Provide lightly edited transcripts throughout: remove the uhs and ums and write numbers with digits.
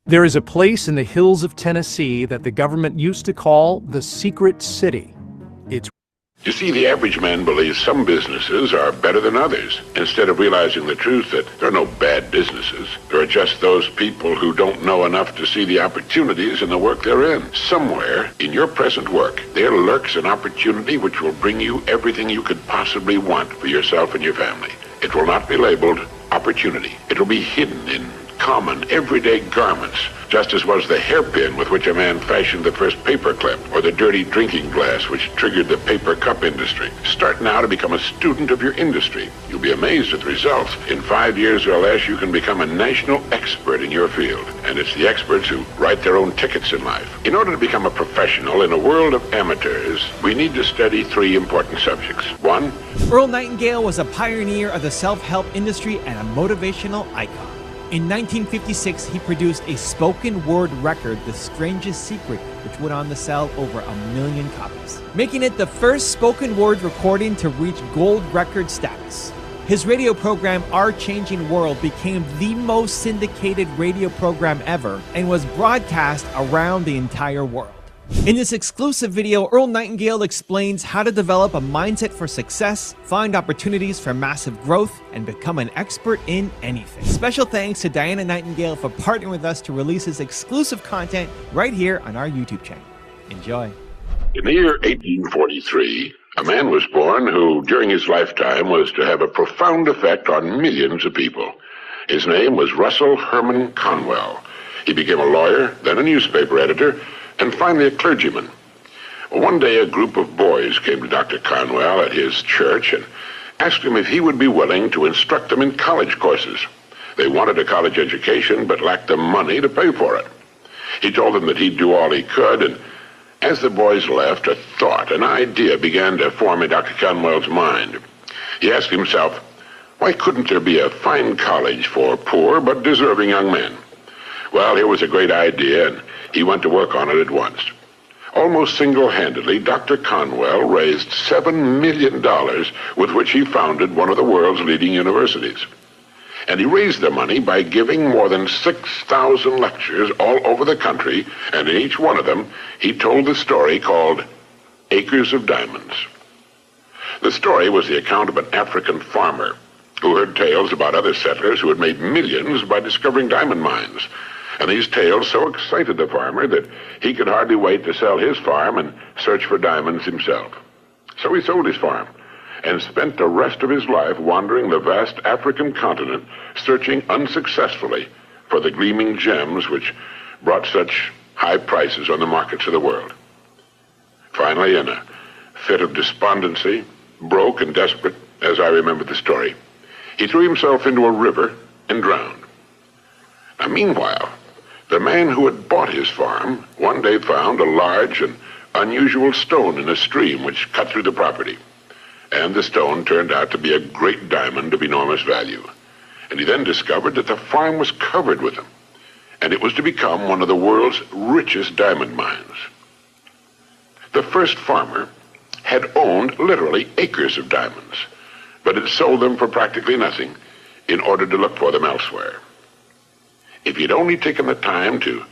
There is a place in the hills of Tennessee that the government used to call the Secret City. It's You see, the average man believes some businesses are better than others, instead of realizing the truth that there are no bad businesses. There are just those people who don't know enough to see the opportunities in the work they're in. Somewhere in your present work, there lurks an opportunity which will bring you everything you could possibly want for yourself and your family. It will not be labeled opportunity. It will be hidden in common, everyday garments, just as was the hairpin with which a man fashioned the first paperclip, or the dirty drinking glass which triggered the paper cup industry. Start now to become a student of your industry. You'll be amazed at the results. In 5 years or less, you can become a national expert in your field. And it's the experts who write their own tickets in life. In order to become a professional in a world of amateurs, we need to study 3 important subjects. 1, Earl Nightingale was a pioneer of the self-help industry and a motivational icon. In 1956, he produced a spoken word record, The Strangest Secret, which went on to sell over 1 million copies, making it the first spoken word recording to reach gold record status. His radio program, Our Changing World, became the most syndicated radio program ever and was broadcast around the entire world. In this exclusive video, Earl Nightingale explains how to develop a mindset for success, find opportunities for massive growth, and become an expert in anything. Special thanks to Diana Nightingale for partnering with us to release this exclusive content right here on our YouTube channel. Enjoy. in the year 1843, a man was born who, during his lifetime, was to have a profound effect on millions of people. His name was Russell Herman Conwell. He became a lawyer, then a newspaper editor, and finally a clergyman. One day, a group of boys came to Dr. Conwell at his church and asked him if he would be willing to instruct them in college courses. They wanted a college education, but lacked the money to pay for it. He told them that he'd do all he could, and as the boys left, a thought, an idea began to form in Dr. Conwell's mind. He asked himself, why couldn't there be a fine college for poor but deserving young men? Well, here was a great idea, and he went to work on it at once. Almost single-handedly, Dr. Conwell raised $7 million with which he founded one of the world's leading universities. And he raised the money by giving more than 6,000 lectures all over the country, and in each one of them, he told the story called Acres of Diamonds. The story was the account of an African farmer who heard tales about other settlers who had made millions by discovering diamond mines. And these tales so excited the farmer that he could hardly wait to sell his farm and search for diamonds himself. So he sold his farm and spent the rest of his life wandering the vast African continent, searching unsuccessfully for the gleaming gems which brought such high prices on the markets of the world. Finally, in a fit of despondency, broke and desperate, as I remember the story, he threw himself into a river and drowned. Now, meanwhile, the man who had bought his farm one day found a large and unusual stone in a stream which cut through the property. And the stone turned out to be a great diamond of enormous value. And he then discovered that the farm was covered with them, and it was to become one of the world's richest diamond mines. The first farmer had owned literally acres of diamonds, but had sold them for practically nothing in order to look for them elsewhere. If he'd only taken the time to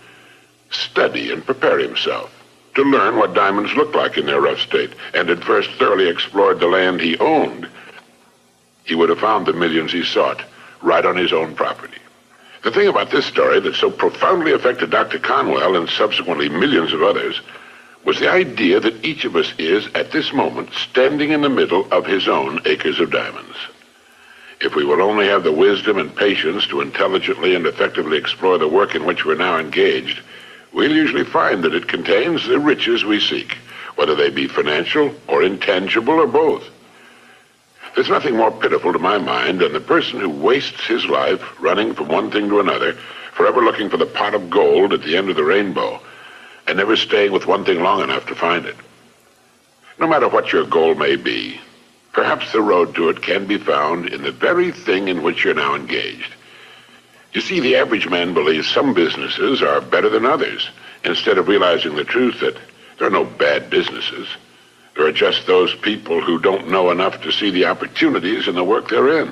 study and prepare himself, to learn what diamonds looked like in their rough state, and had first thoroughly explored the land he owned, he would have found the millions he sought right on his own property. The thing about this story that so profoundly affected Dr. Conwell and subsequently millions of others was the idea that each of us is, at this moment, standing in the middle of his own acres of diamonds. If we will only have the wisdom and patience to intelligently and effectively explore the work in which we're now engaged, we'll usually find that it contains the riches we seek, whether they be financial or intangible or both. There's nothing more pitiful to my mind than the person who wastes his life running from one thing to another, forever looking for the pot of gold at the end of the rainbow, and never staying with one thing long enough to find it. No matter what your goal may be, perhaps the road to it can be found in the very thing in which you're now engaged. You see, the average man believes some businesses are better than others, instead of realizing the truth that there are no bad businesses. There are just those people who don't know enough to see the opportunities in the work they're in.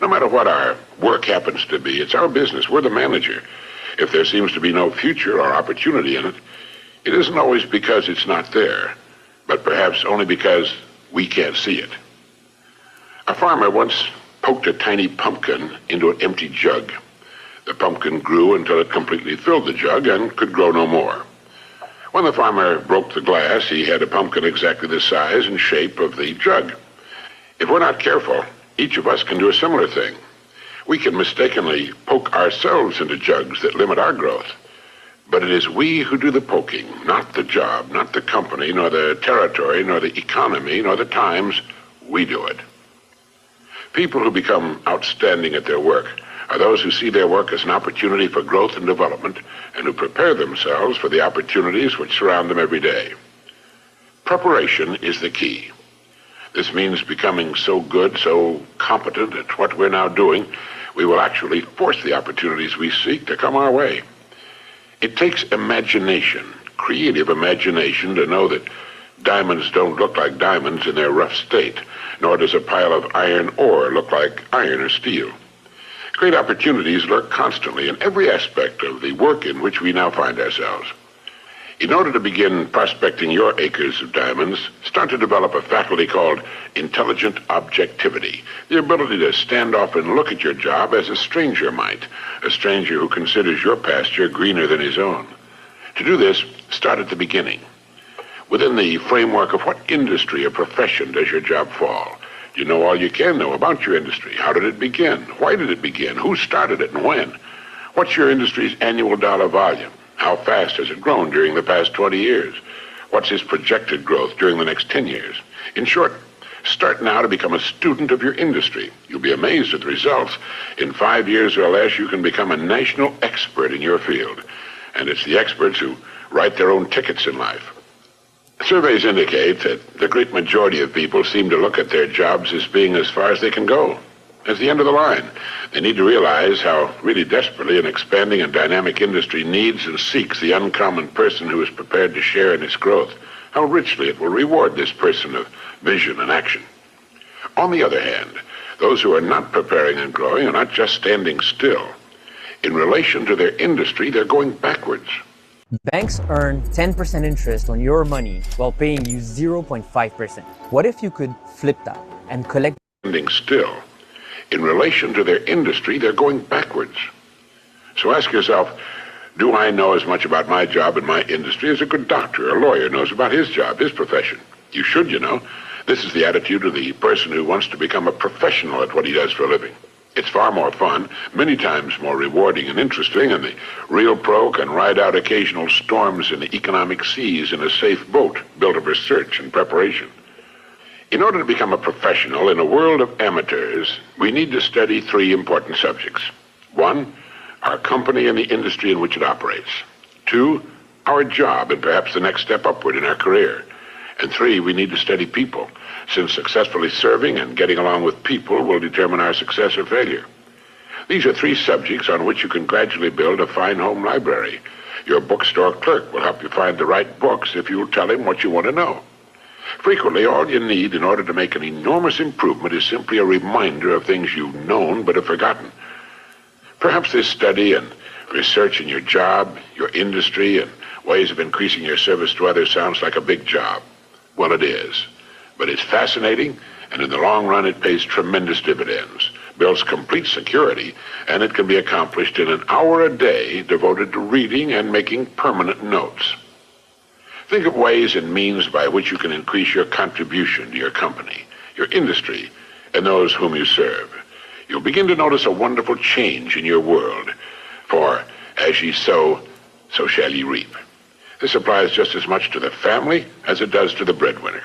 No matter what our work happens to be, it's our business. We're the manager. If there seems to be no future or opportunity in it, it isn't always because it's not there, but perhaps only because we can't see it. A farmer once poked a tiny pumpkin into an empty jug. The pumpkin grew until it completely filled the jug and could grow no more. When the farmer broke the glass, he had a pumpkin exactly the size and shape of the jug. If we're not careful, each of us can do a similar thing. We can mistakenly poke ourselves into jugs that limit our growth. But it is we who do the poking, not the job, not the company, nor the territory, nor the economy, nor the times. We do it. People who become outstanding at their work are those who see their work as an opportunity for growth and development and who prepare themselves for the opportunities which surround them every day. Preparation is the key. This means becoming so good, so competent at what we're now doing, we will actually force the opportunities we seek to come our way. It takes imagination, creative imagination, to know that diamonds don't look like diamonds in their rough state, nor does a pile of iron ore look like iron or steel. Great opportunities lurk constantly in every aspect of the work in which we now find ourselves. In order to begin prospecting your acres of diamonds, start to develop a faculty called intelligent objectivity, the ability to stand off and look at your job as a stranger might, a stranger who considers your pasture greener than his own. To do this, start at the beginning. Within the framework of what industry or profession does your job fall? Do you know all you can know about your industry? How did it begin? Why did it begin? Who started it and when? What's your industry's annual dollar volume? How fast has it grown during the past 20 years? What's its projected growth during the next 10 years? In short, start now to become a student of your industry. You'll be amazed at the results. In 5 years or less, you can become a national expert in your field. And it's the experts who write their own tickets in life. Surveys indicate that the great majority of people seem to look at their jobs as being as far as they can go, as the end of the line. They need to realize how really desperately an expanding and dynamic industry needs and seeks the uncommon person who is prepared to share in its growth, how richly it will reward this person of vision and action. On the other hand, those who are not preparing and growing are not just standing still. In relation to their industry, they're going backwards. Banks earn 10% interest on your money while paying you 0.5%. What if you could flip that and collect? Standing still. In relation to their industry, they're going backwards. So ask yourself, do I know as much about my job and my industry as a good doctor or lawyer knows about his job, his profession? You should, you know. This is the attitude of the person who wants to become a professional at what he does for a living. It's far more fun, many times more rewarding and interesting, and the real pro can ride out occasional storms in the economic seas in a safe boat built of research and preparation. In order to become a professional in a world of amateurs, we need to study 3 important subjects. 1, our company and the industry in which it operates. 2, our job and perhaps the next step upward in our career. And 3, we need to study people, since successfully serving and getting along with people will determine our success or failure. These are 3 subjects on which you can gradually build a fine home library. Your bookstore clerk will help you find the right books if you'll tell him what you want to know. Frequently, all you need in order to make an enormous improvement is simply a reminder of things you've known but have forgotten. Perhaps this study and research in your job, your industry, and ways of increasing your service to others sounds like a big job. Well, it is. But it's fascinating, and in the long run, it pays tremendous dividends, builds complete security, and it can be accomplished in an hour a day devoted to reading and making permanent notes. Think of ways and means by which you can increase your contribution to your company, your industry, and those whom you serve. You'll begin to notice a wonderful change in your world, for as ye sow, so shall ye reap. This applies just as much to the family as it does to the breadwinner.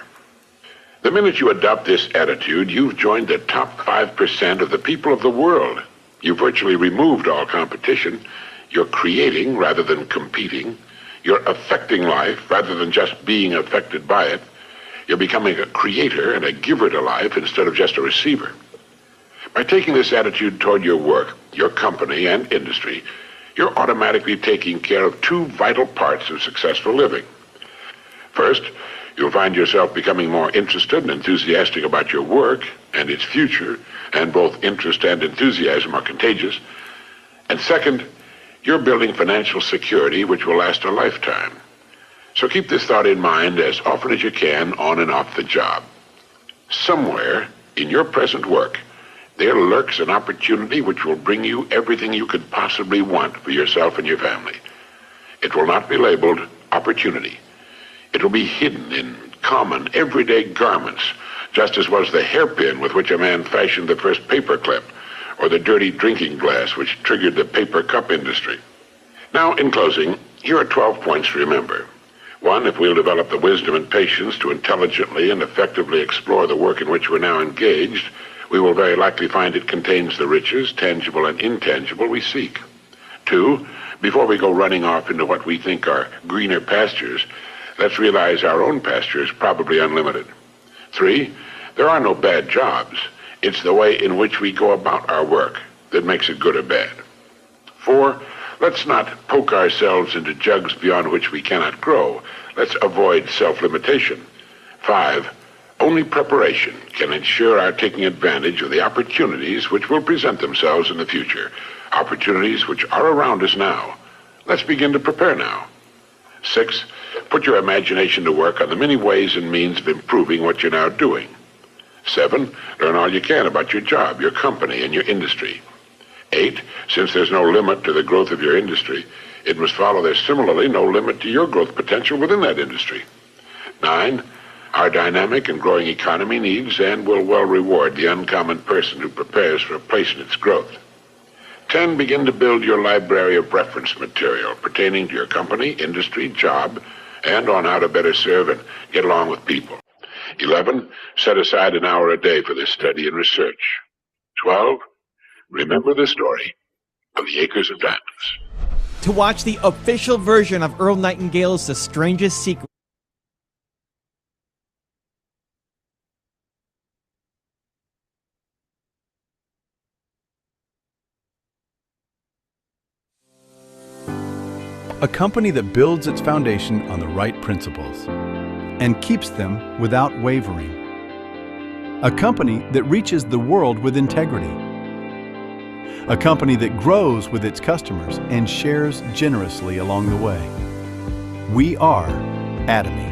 The minute you adopt this attitude, you've joined the top 5% of the people of the world. You've virtually removed all competition. You're creating rather than competing. You're affecting life rather than just being affected by it. You're becoming a creator and a giver to life instead of just a receiver. By taking this attitude toward your work, your company, and industry, you're automatically taking care of 2 vital parts of successful living. First, you'll find yourself becoming more interested and enthusiastic about your work and its future, and both interest and enthusiasm are contagious. And second, You're building financial security which will last a lifetime. So keep this thought in mind as often as you can on and off the job. Somewhere in your present work, there lurks an opportunity which will bring you everything you could possibly want for yourself and your family. It will not be labeled opportunity. It will be hidden in common, everyday garments, just as was the hairpin with which a man fashioned the first paperclip, or the dirty drinking glass which triggered the paper cup industry. Now, in closing, here are 12 points to remember. 1, if we'll develop the wisdom and patience to intelligently and effectively explore the work in which we're now engaged, we will very likely find it contains the riches, tangible and intangible, we seek. 2, before we go running off into what we think are greener pastures, let's realize our own pasture is probably unlimited. 3, there are no bad jobs. It's the way in which we go about our work that makes it good or bad. 4, let's not poke ourselves into jugs beyond which we cannot grow. Let's avoid self-limitation. 5, only preparation can ensure our taking advantage of the opportunities which will present themselves in the future, opportunities which are around us now. Let's begin to prepare now. 6, put your imagination to work on the many ways and means of improving what you're now doing. 7, learn all you can about your job, your company, and your industry. 8, since there's no limit to the growth of your industry, it must follow there's similarly no limit to your growth potential within that industry. 9, our dynamic and growing economy needs and will well reward the uncommon person who prepares for a place in its growth. 10, begin to build your library of reference material pertaining to your company, industry, job, and on how to better serve and get along with people. 11, set aside an hour a day for this study and research. 12, remember the story of the Acres of Diamonds. To watch the official version of Earl Nightingale's The Strangest Secret, a company that builds its foundation on the right principles and keeps them without wavering. A company that reaches the world with integrity. A company that grows with its customers and shares generously along the way. We are Atomy.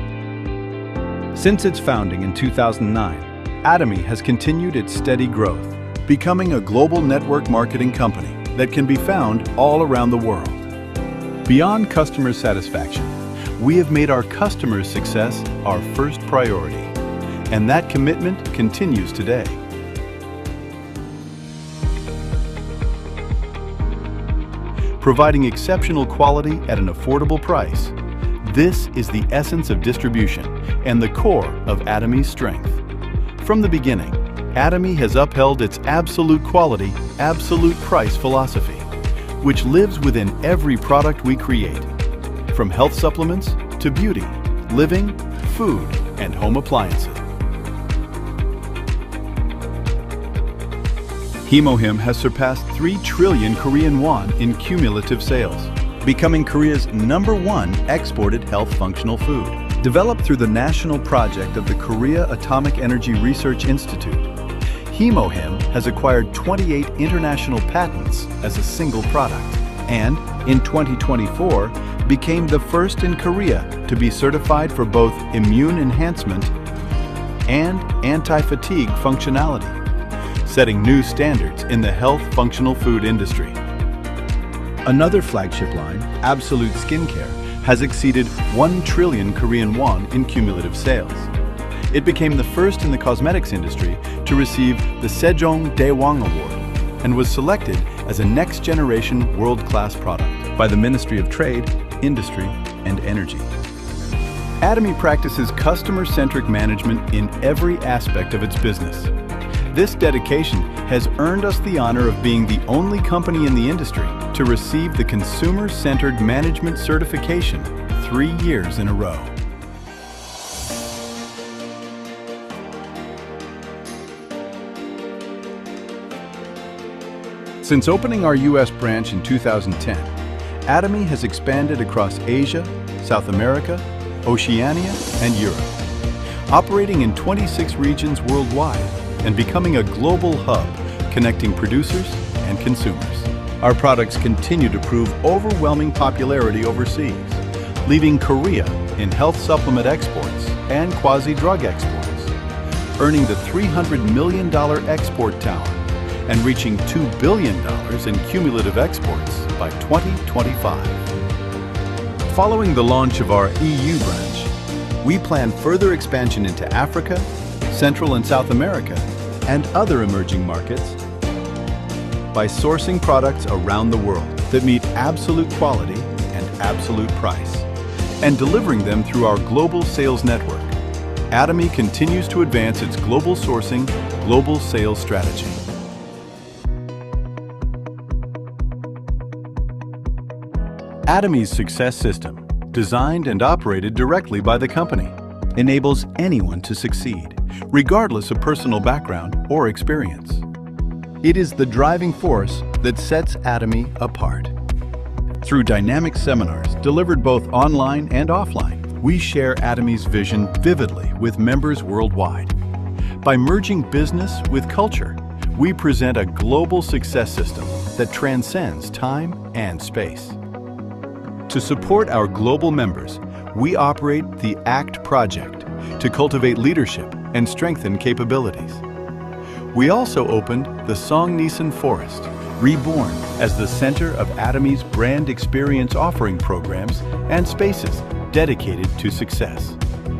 Since its founding in 2009, Atomy has continued its steady growth, becoming a global network marketing company that can be found all around the world. Beyond customer satisfaction, we have made our customers' success our first priority, and that commitment continues today. Providing exceptional quality at an affordable price, this is the essence of distribution and the core of Atomy's strength. From the beginning, Atomy has upheld its absolute quality, absolute price philosophy, which lives within every product we create, from health supplements to beauty, living, food, and home appliances. Hemohim has surpassed 3 trillion Korean won in cumulative sales, becoming Korea's #1 exported health functional food. Developed through the national project of the Korea Atomic Energy Research Institute, Hemohim has acquired 28 international patents as a single product, and in 2024 became the first in Korea to be certified for both immune enhancement and anti-fatigue functionality, setting new standards in the health functional food industry. Another flagship line, Absolute Skincare, has exceeded 1 trillion Korean won in cumulative sales. It became the first in the cosmetics industry to receive the Sejong Daewang Award and was selected as a next-generation world-class product by the Ministry of Trade, Industry, and Energy. Atomy practices customer-centric management in every aspect of its business. This dedication has earned us the honor of being the only company in the industry to receive the Consumer-Centered Management certification 3 years in a row. Since opening our U.S. branch in 2010, Atomy has expanded across Asia, South America, Oceania, and Europe, operating in 26 regions worldwide and becoming a global hub connecting producers and consumers. Our products continue to prove overwhelming popularity overseas, leaving Korea in health supplement exports and quasi-drug exports, earning the $300 million export tower and reaching $2 billion in cumulative exports by 2025. Following the launch of our EU branch, we plan further expansion into Africa, Central and South America, and other emerging markets by sourcing products around the world that meet absolute quality and absolute price, and delivering them through our global sales network. Atomy continues to advance its global sourcing, global sales strategy. Atomy's success system, designed and operated directly by the company, enables anyone to succeed, regardless of personal background or experience. It is the driving force that sets Atomy apart. Through dynamic seminars delivered both online and offline, we share Atomy's vision vividly with members worldwide. By merging business with culture, we present a global success system that transcends time and space. To support our global members, we operate the ACT project to cultivate leadership and strengthen capabilities. We also opened the Songneesan Forest, reborn as the center of Atomy's brand experience offering programs and spaces dedicated to success.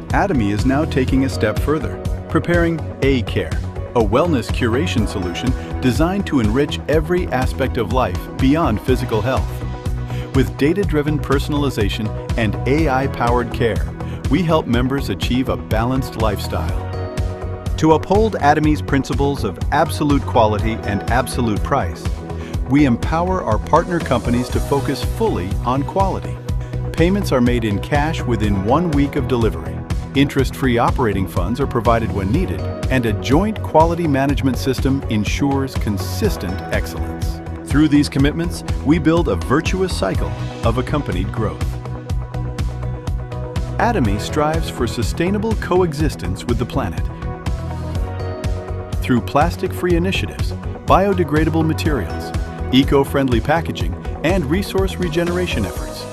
Atomy is now taking a step further, preparing A-Care, a wellness curation solution designed to enrich every aspect of life beyond physical health. With data-driven personalization and AI-powered care, we help members achieve a balanced lifestyle. To uphold Atomy's principles of absolute quality and absolute price, we empower our partner companies to focus fully on quality. Payments are made in cash within 1 week of delivery. Interest-free operating funds are provided when needed, and a joint quality management system ensures consistent excellence. Through these commitments, we build a virtuous cycle of accompanied growth. Atomy strives for sustainable coexistence with the planet. Through plastic-free initiatives, biodegradable materials, eco-friendly packaging, and resource regeneration efforts.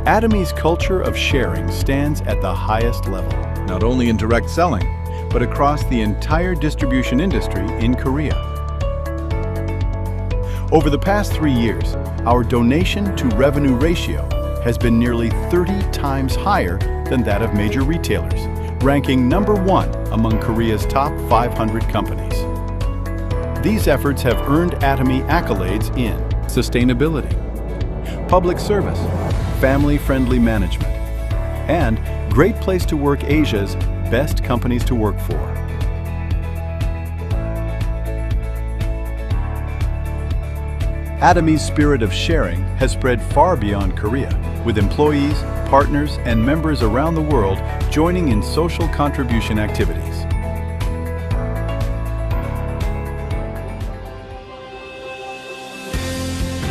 Atomy's culture of sharing stands at the highest level, not only in direct selling, but across the entire distribution industry in Korea. Over the past 3 years, our donation to revenue ratio has been nearly 30 times higher than that of major retailers, ranking #1 among Korea's top 500 companies. These efforts have earned Atomy accolades in sustainability, public service, family-friendly management, and Great Place to Work Asia's Best Companies to Work For. Atomy's spirit of sharing has spread far beyond Korea, with employees, partners, and members around the world joining in social contribution activities.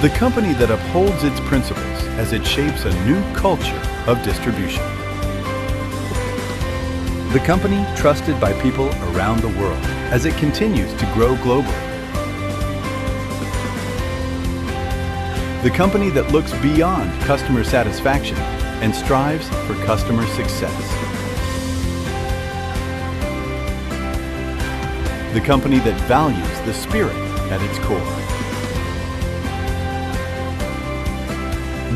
The company that upholds its principles as it shapes a new culture of distribution. The company trusted by people around the world as it continues to grow globally. The company that looks beyond customer satisfaction and strives for customer success. The company that values the spirit at its core.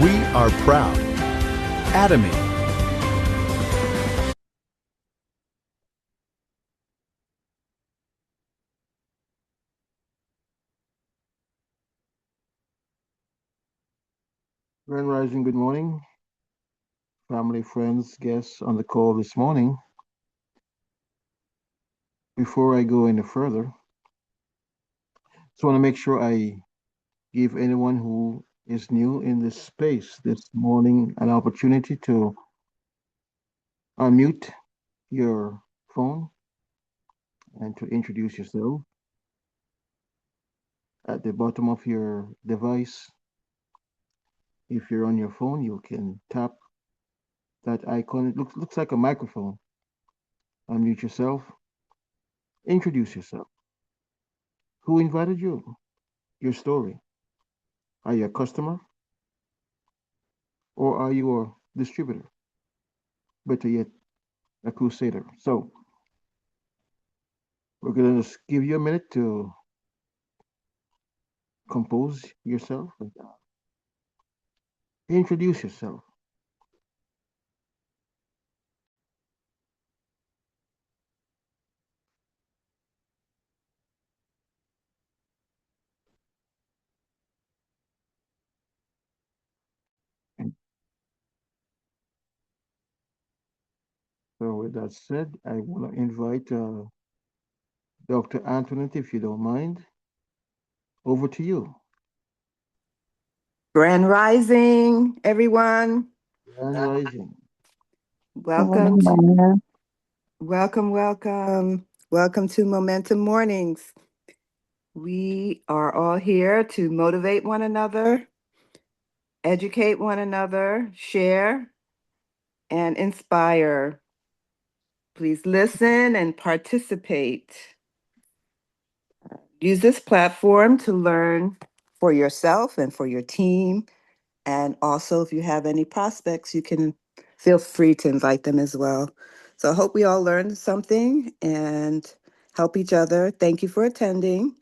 We are proud. Atomy. Grand Rising, good morning. Family, friends, guests on the call this morning. Before I go any further, just want to make sure I give anyone who is new in this space this morning an opportunity to unmute your phone and to introduce yourself. At the bottom of your device, if you're on your phone, you can tap that icon. It looks like a microphone. Unmute yourself Introduce yourself. Who invited you? Your story. Are you a customer or are you a distributor? Better yet, a crusader. So we're going to just give you a minute to compose yourself and introduce yourself. And so with that said, I want to invite Dr. Antoinette, if you don't mind, over to you. Grand Rising, everyone. Grand Rising. Welcome to welcome to Momentum Mornings. We are all here to motivate one another, educate one another, share, and inspire. Please listen and participate. Use this platform to learn for yourself and for your team. And also, if you have any prospects, you can feel free to invite them as well. So I hope we all learned something and help each other. Thank you for attending.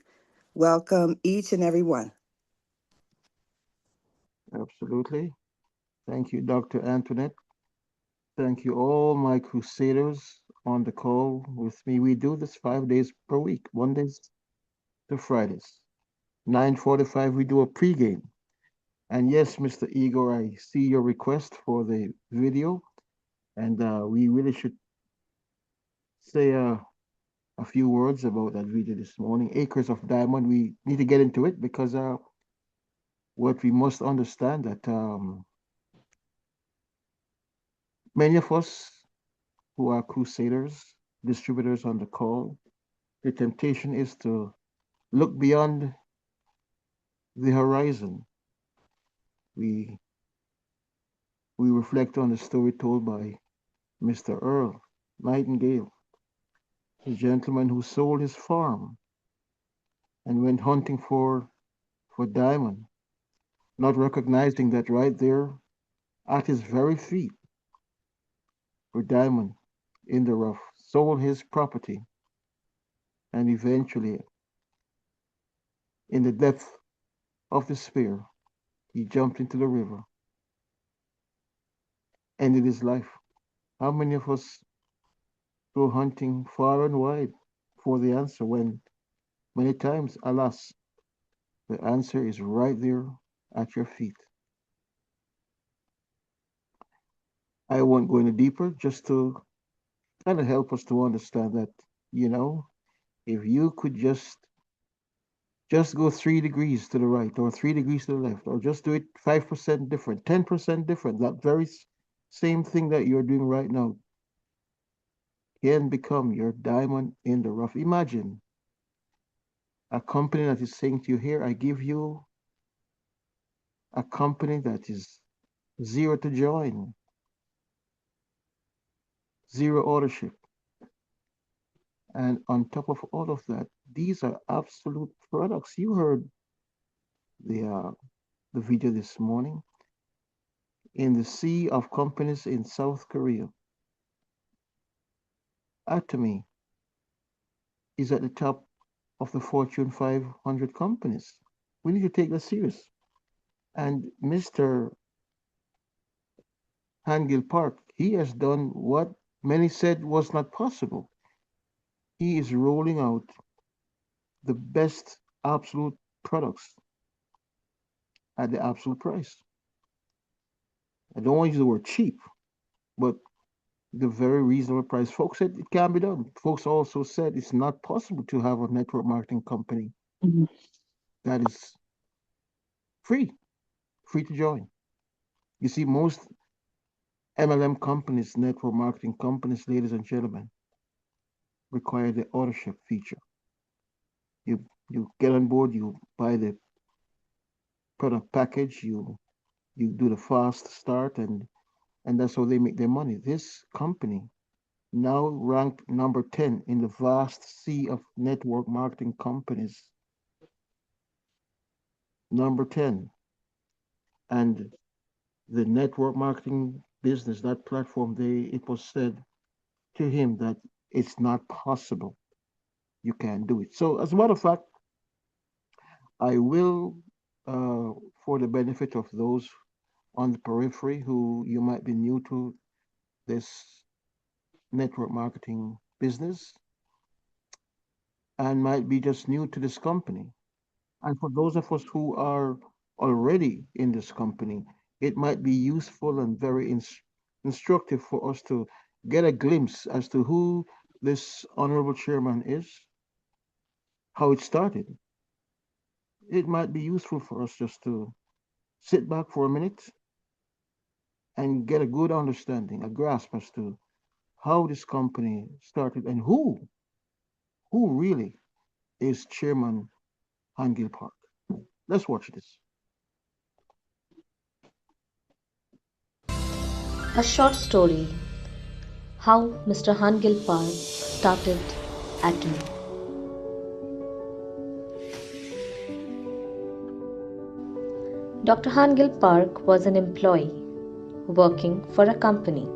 Welcome each and every one. Absolutely. Thank you, Dr. Antoinette. Thank you, all my crusaders on the call with me. We do this 5 days per week, Mondays to Fridays. 9:45, we do a pregame. And yes, Mr. Igor, I see your request for the video, and we really should say a few words about that video this morning. Acres of Diamond. We need to get into it because what we must understand that many of us who are crusaders, distributors on the call, the temptation is to look beyond the horizon. We we reflect on the story told by Mr. Earl Nightingale, the gentleman who sold his farm and went hunting for diamond, not recognizing that right there at his very feet were diamond in the rough, sold his property, and eventually, in the depth of despair, he jumped into the river, ended his life. How many of us go hunting far and wide for the answer when many times, alas, the answer is right there at your feet? I won't go any deeper, just to kind of help us to understand that, you know, if you could just go 3 degrees to the right or 3 degrees to the left, or just do it 5% different, 10% different, that very same thing that you're doing right now can become your diamond in the rough. Imagine a company that is saying to you, here, I give you a company that is zero to join, zero ownership. And on top of all of that, these are absolute products. You heard the video this morning. In the sea of companies in South Korea, Atomy is at the top of the Fortune 500 companies. We need to take that serious. And Mr. Hangil Park, he has done what many said was not possible. He is rolling out the best absolute products at the absolute price. I don't want to use the word cheap, but the very reasonable price. Folks said it can be done. Folks also said it's not possible to have a network marketing company that is free, free to join. You see, most MLM companies, network marketing companies, ladies and gentlemen, require the ownership feature. You get on board, you buy the product package, you do the fast start, and that's how they make their money. This company now ranked number 10 in the vast sea of network marketing companies. Number 10. And the network marketing business, that platform, it was said to him that it's not possible. You can't do it. So, as a matter of fact, I will, for the benefit of those on the periphery who you might be new to this network marketing business and might be just new to this company. And for those of us who are already in this company, it might be useful and very instructive for us to get a glimpse as to who this honorable chairman is, how it started. It might be useful for us just to sit back for a minute and get a good understanding, a grasp as to how this company started and who really is Chairman Hangil Park. Let's watch this. A short story, how Mr. Hangil Park started Atomy. Dr. Hangil Park was an employee working for a company.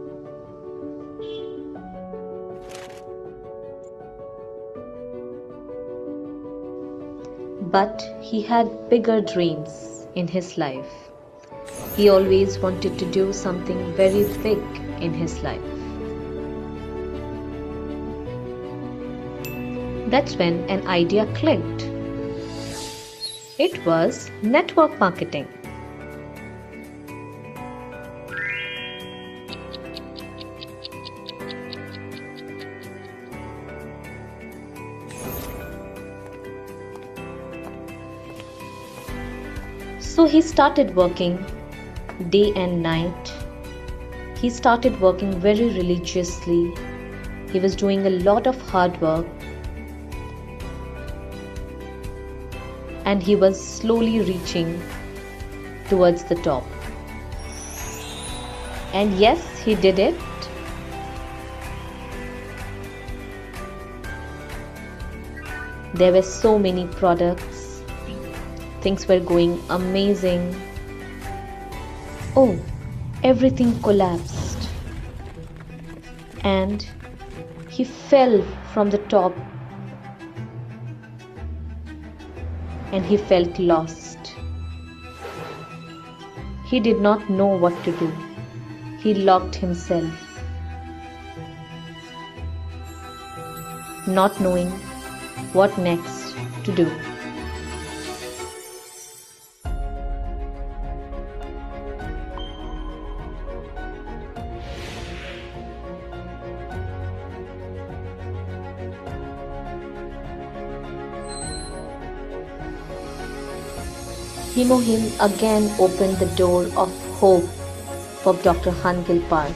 But he had bigger dreams in his life. He always wanted to do something very big in his life. That's when an idea clicked. It was network marketing. So he started working day and night. He started working very religiously. He was doing a lot of hard work. And he was slowly reaching towards the top. And yes, he did it. There were so many products. Things were going amazing. Oh, everything collapsed. And he fell from the top. And he felt lost. He did not know what to do. He locked himself, not knowing what next to do. Himohim again opened the door of hope for Dr. Hangil Park.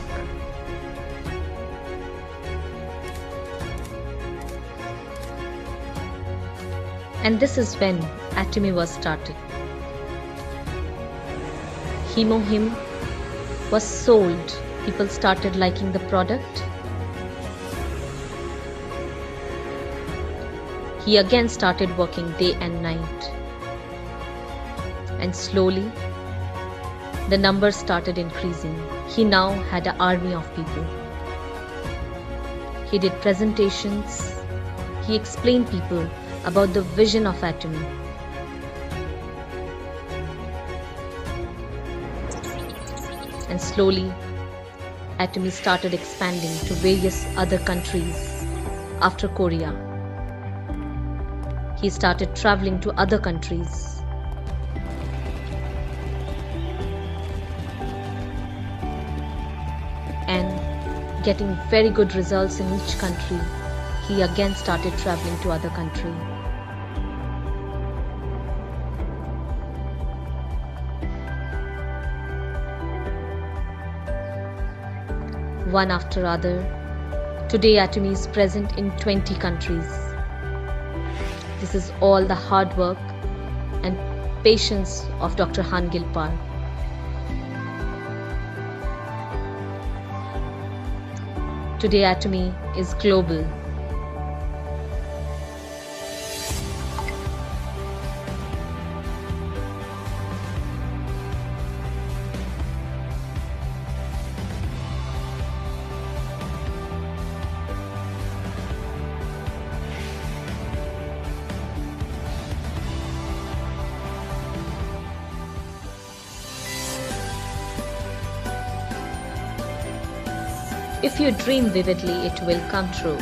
And this is when Atomy was started. Himohim was sold. People started liking the product. He again started working day and night. And slowly, the numbers started increasing. He now had an army of people. He did presentations. He explained people about the vision of Atomy. And slowly, Atomy started expanding to various other countries after Korea. He started traveling to other countries. And getting very good results in each country, he again started traveling to other countries. One after other, today Atomy is present in 20 countries. This is all the hard work and patience of Dr. Hangil Park. Today Atomy is global. If you dream vividly, it will come true.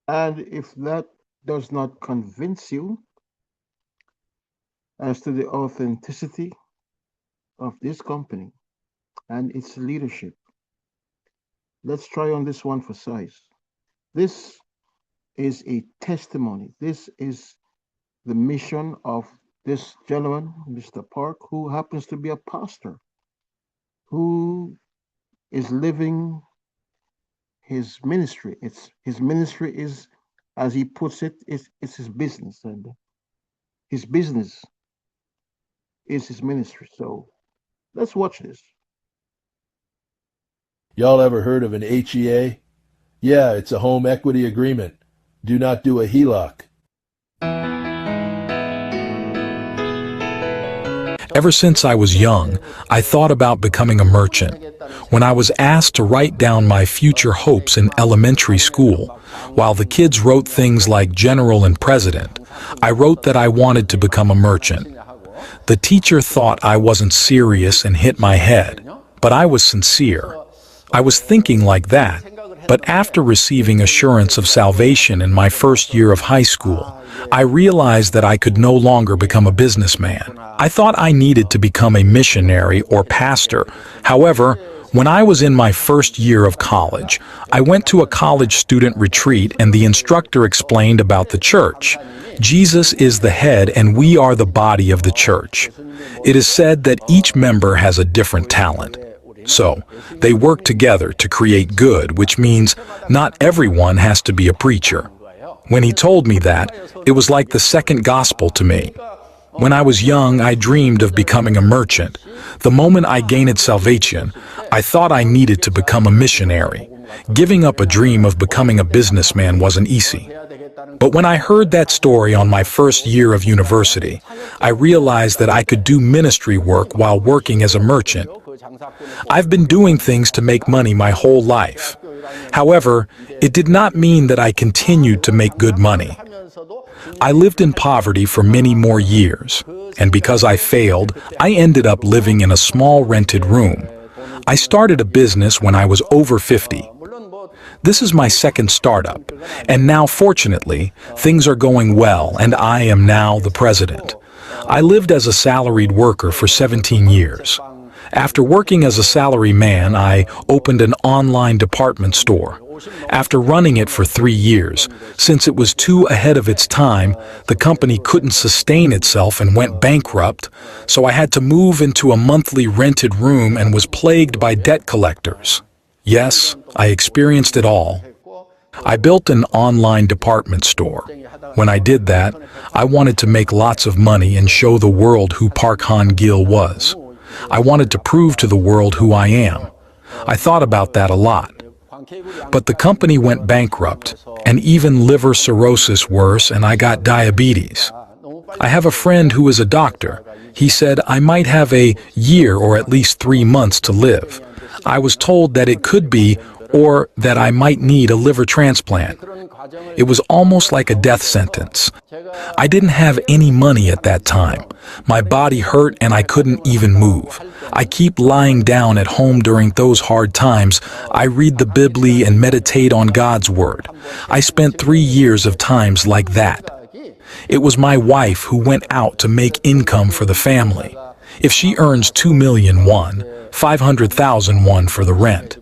And if that does not convince you as to the authenticity of this company and its leadership, let's try on this one for size. This is a testimony. This is the mission of this gentleman, Mr. Park, who happens to be a pastor, who is living his ministry. His ministry is, as he puts it, it's his business, and his business is his ministry. So let's watch this. Y'all ever heard of an HEA? Yeah, it's a home equity agreement. Do not do a HELOC. Ever since I was young, I thought about becoming a merchant. When I was asked to write down my future hopes in elementary school, while the kids wrote things like general and president, I wrote that I wanted to become a merchant. The teacher thought I wasn't serious and hit my head, but I was sincere. I was thinking like that, but after receiving assurance of salvation in my first year of high school, I realized that I could no longer become a businessman. I thought I needed to become a missionary or pastor. However, when I was in my first year of college, I went to a college student retreat and the instructor explained about the church. Jesus is the head and we are the body of the church. It is said that each member has a different talent. So, they work together to create good, which means not everyone has to be a preacher. When he told me that, it was like the second gospel to me. When I was young, I dreamed of becoming a merchant. The moment I gained salvation, I thought I needed to become a missionary. Giving up a dream of becoming a businessman wasn't easy. But when I heard that story on my first year of university, I realized that I could do ministry work while working as a merchant. I've been doing things to make money my whole life. However, it did not mean that I continued to make good money. I lived in poverty for many more years, and because I failed, I ended up living in a small rented room. I started a business when I was over 50. This is my second startup, and now fortunately, things are going well and I am now the president. I lived as a salaried worker for 17 years. After working as a salary man, I opened an online department store. After running it for 3 years, since it was too ahead of its time, the company couldn't sustain itself and went bankrupt, so I had to move into a monthly rented room and was plagued by debt collectors. Yes, I experienced it all. I built an online department store. When I did that, I wanted to make lots of money and show the world who Park Han Gil was. I wanted to prove to the world who I am. I thought about that a lot. But the company went bankrupt, and even liver cirrhosis worse, and I got diabetes. I have a friend who is a doctor. He said I might have a year or at least 3 months to live. I was told that it could be, or that I might need a liver transplant. It was almost like a death sentence. I didn't have any money at that time. My body hurt and I couldn't even move. I keep lying down at home during those hard times. I read the Bible and meditate on God's word. I spent 3 years of times like that. It was my wife who went out to make income for the family. If she earns 2 million won, 500,000 won for the rent.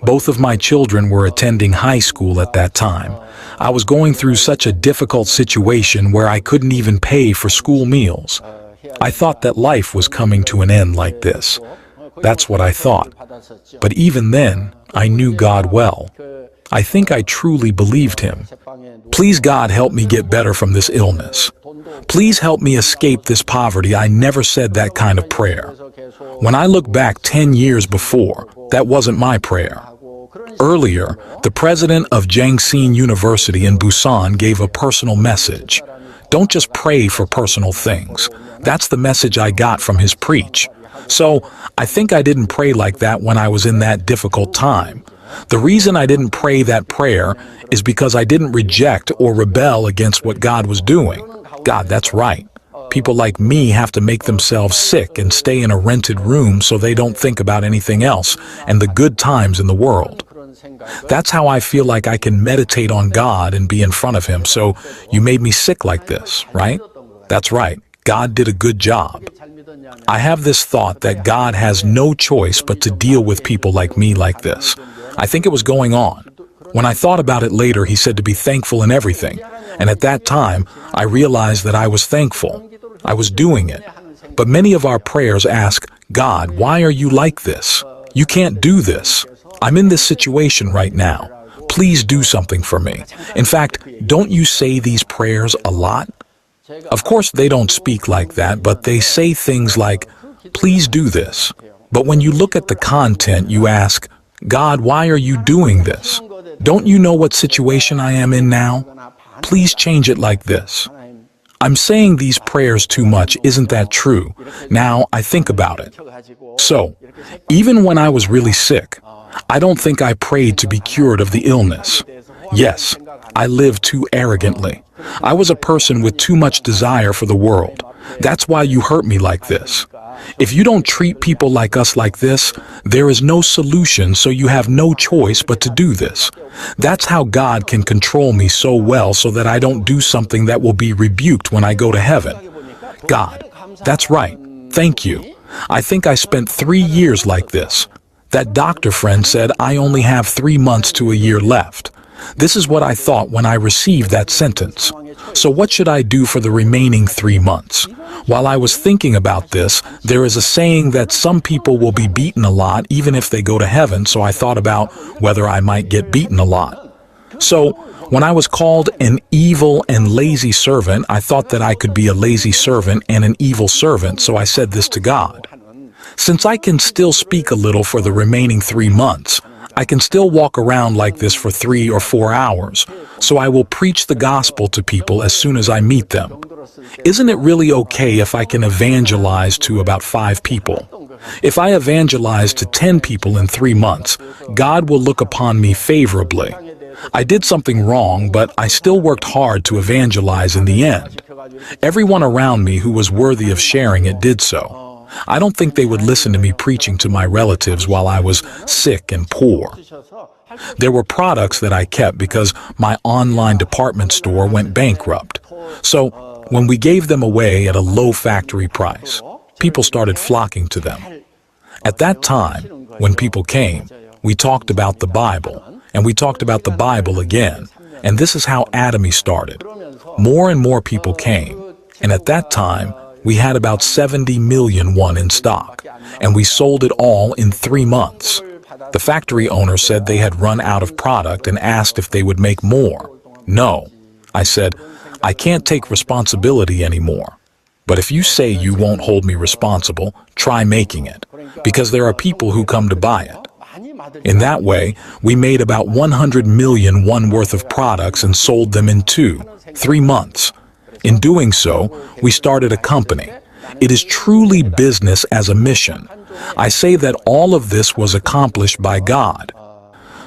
Both of my children were attending high school at that time. I was going through such a difficult situation where I couldn't even pay for school meals. I thought that life was coming to an end like this. That's what I thought. But even then, I knew God well. I think I truly believed him. Please God help me get better from this illness. please help me escape this poverty, I never said that kind of prayer. When I look back 10 years before, that wasn't my prayer. Earlier, the president of Jiangxin University in Busan gave a personal message. Don't just pray for personal things. That's the message I got from his preach. So, I think I didn't pray like that when I was in that difficult time. The reason I didn't pray that prayer is because I didn't reject or rebel against what God was doing. God, that's right. People like me have to make themselves sick and stay in a rented room so they don't think about anything else and the good times in the world. That's how I feel like I can meditate on God and be in front of Him. So you made me sick like this, right? That's right. God did a good job. I have this thought that God has no choice but to deal with people like me like this. I think it was going on. When I thought about it later, He said to be thankful in everything. And at that time, I realized that I was thankful. I was doing it. But many of our prayers ask, God, why are you like this? You can't do this. I'm in this situation right now. Please do something for me. In fact, don't you say these prayers a lot? Of course, they don't speak like that, but they say things like, please do this. But when you look at the content, you ask, God, why are you doing this? Don't you know what situation I am in now? Please change it like this. I'm saying these prayers too much, isn't that true? Now I think about it. So, even when I was really sick, I don't think I prayed to be cured of the illness. Yes, I lived too arrogantly. I was a person with too much desire for the world. That's why you hurt me like this. If you don't treat people like us like this, there is no solution, so you have no choice but to do this. That's how God can control me so well so that I don't do something that will be rebuked when I go to heaven. God, that's right. Thank you. I think I spent 3 years like this. That doctor friend said I only have 3 months to a year left. This is what I thought when I received that sentence. So what should I do for the remaining 3 months? While I was thinking about this, there is a saying that some people will be beaten a lot even if they go to heaven, so I thought about whether I might get beaten a lot. So, when I was called an evil and lazy servant, I thought that I could be a lazy servant and an evil servant, so I said this to God. Since I can still speak a little for the remaining 3 months, I can still walk around like this for 3 or 4 hours, so I will preach the gospel to people as soon as I meet them. Isn't it really okay if I can evangelize to about 5 people? If I evangelize to 10 people in 3 months, God will look upon me favorably. I did something wrong, but I still worked hard to evangelize in the end. Everyone around me who was worthy of sharing it did so. I don't think they would listen to me preaching to my relatives while I was sick and poor. There were products that I kept because my online department store went bankrupt. So, when we gave them away at a low factory price, people started flocking to them. At that time, when people came, we talked about the Bible, and we talked about the Bible again, and this is how Atomy started. More and more people came, and at that time, we had about 70 million won in stock, and we sold it all in 3 months. The factory owner said they had run out of product and asked if they would make more. No. I said, I can't take responsibility anymore. But if you say you won't hold me responsible, try making it, because there are people who come to buy it. In that way, we made about 100 million won worth of products and sold them in 2-3 months. In doing so, we started a company. It is truly business as a mission. I say that all of this was accomplished by God.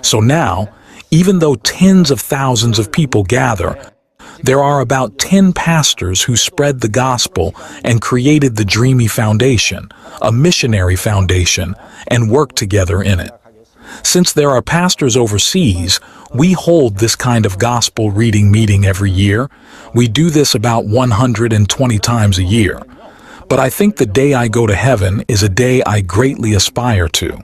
So now, even though tens of thousands of people gather, there are about 10 pastors who spread the gospel and created the Dreamy Foundation, a missionary foundation, and work together in it. Since there are pastors overseas, we hold this kind of gospel reading meeting every year. We do this about 120 times a year. But I think the day I go to heaven is a day I greatly aspire to.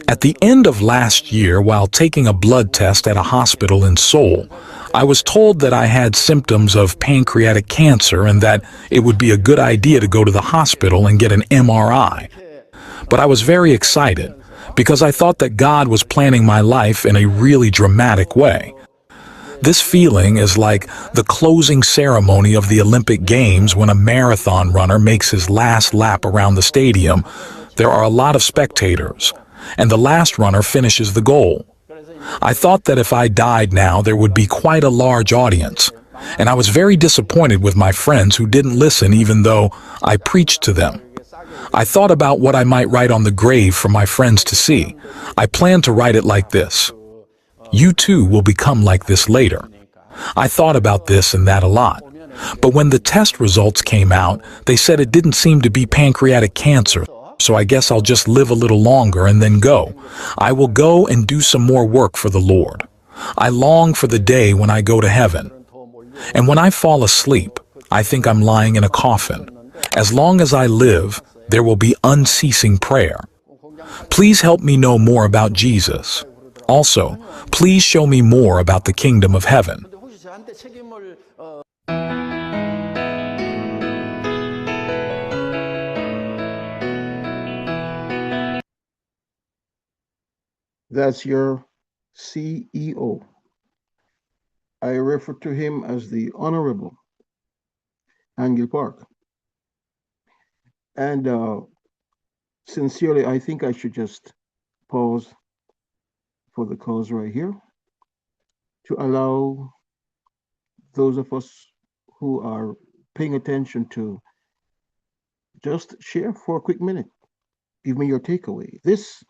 At the end of last year, while taking a blood test at a hospital in Seoul, I was told that I had symptoms of pancreatic cancer and that it would be a good idea to go to the hospital and get an MRI. But I was very excited, because I thought that God was planning my life in a really dramatic way. This feeling is like the closing ceremony of the Olympic Games when a marathon runner makes his last lap around the stadium. There are a lot of spectators, and the last runner finishes the goal. I thought that if I died now, there would be quite a large audience, and I was very disappointed with my friends who didn't listen even though I preached to them. I thought about what I might write on the grave for my friends to see. I planned to write it like this: "You too will become like this later." I thought about this and that a lot. But when the test results came out, they said it didn't seem to be pancreatic cancer, so I guess I'll just live a little longer and then go. I will go and do some more work for the Lord. I long for the day when I go to heaven. And when I fall asleep, I think I'm lying in a coffin. As long as I live, there will be unceasing prayer. Please help me know more about Jesus. Also, please show me more about the kingdom of heaven. That's your CEO. I refer to him as the Honorable Angel Park. And sincerely, I think I should just pause for the cause right here to allow those of us who are paying attention to just share for a quick minute. Give me your takeaway. This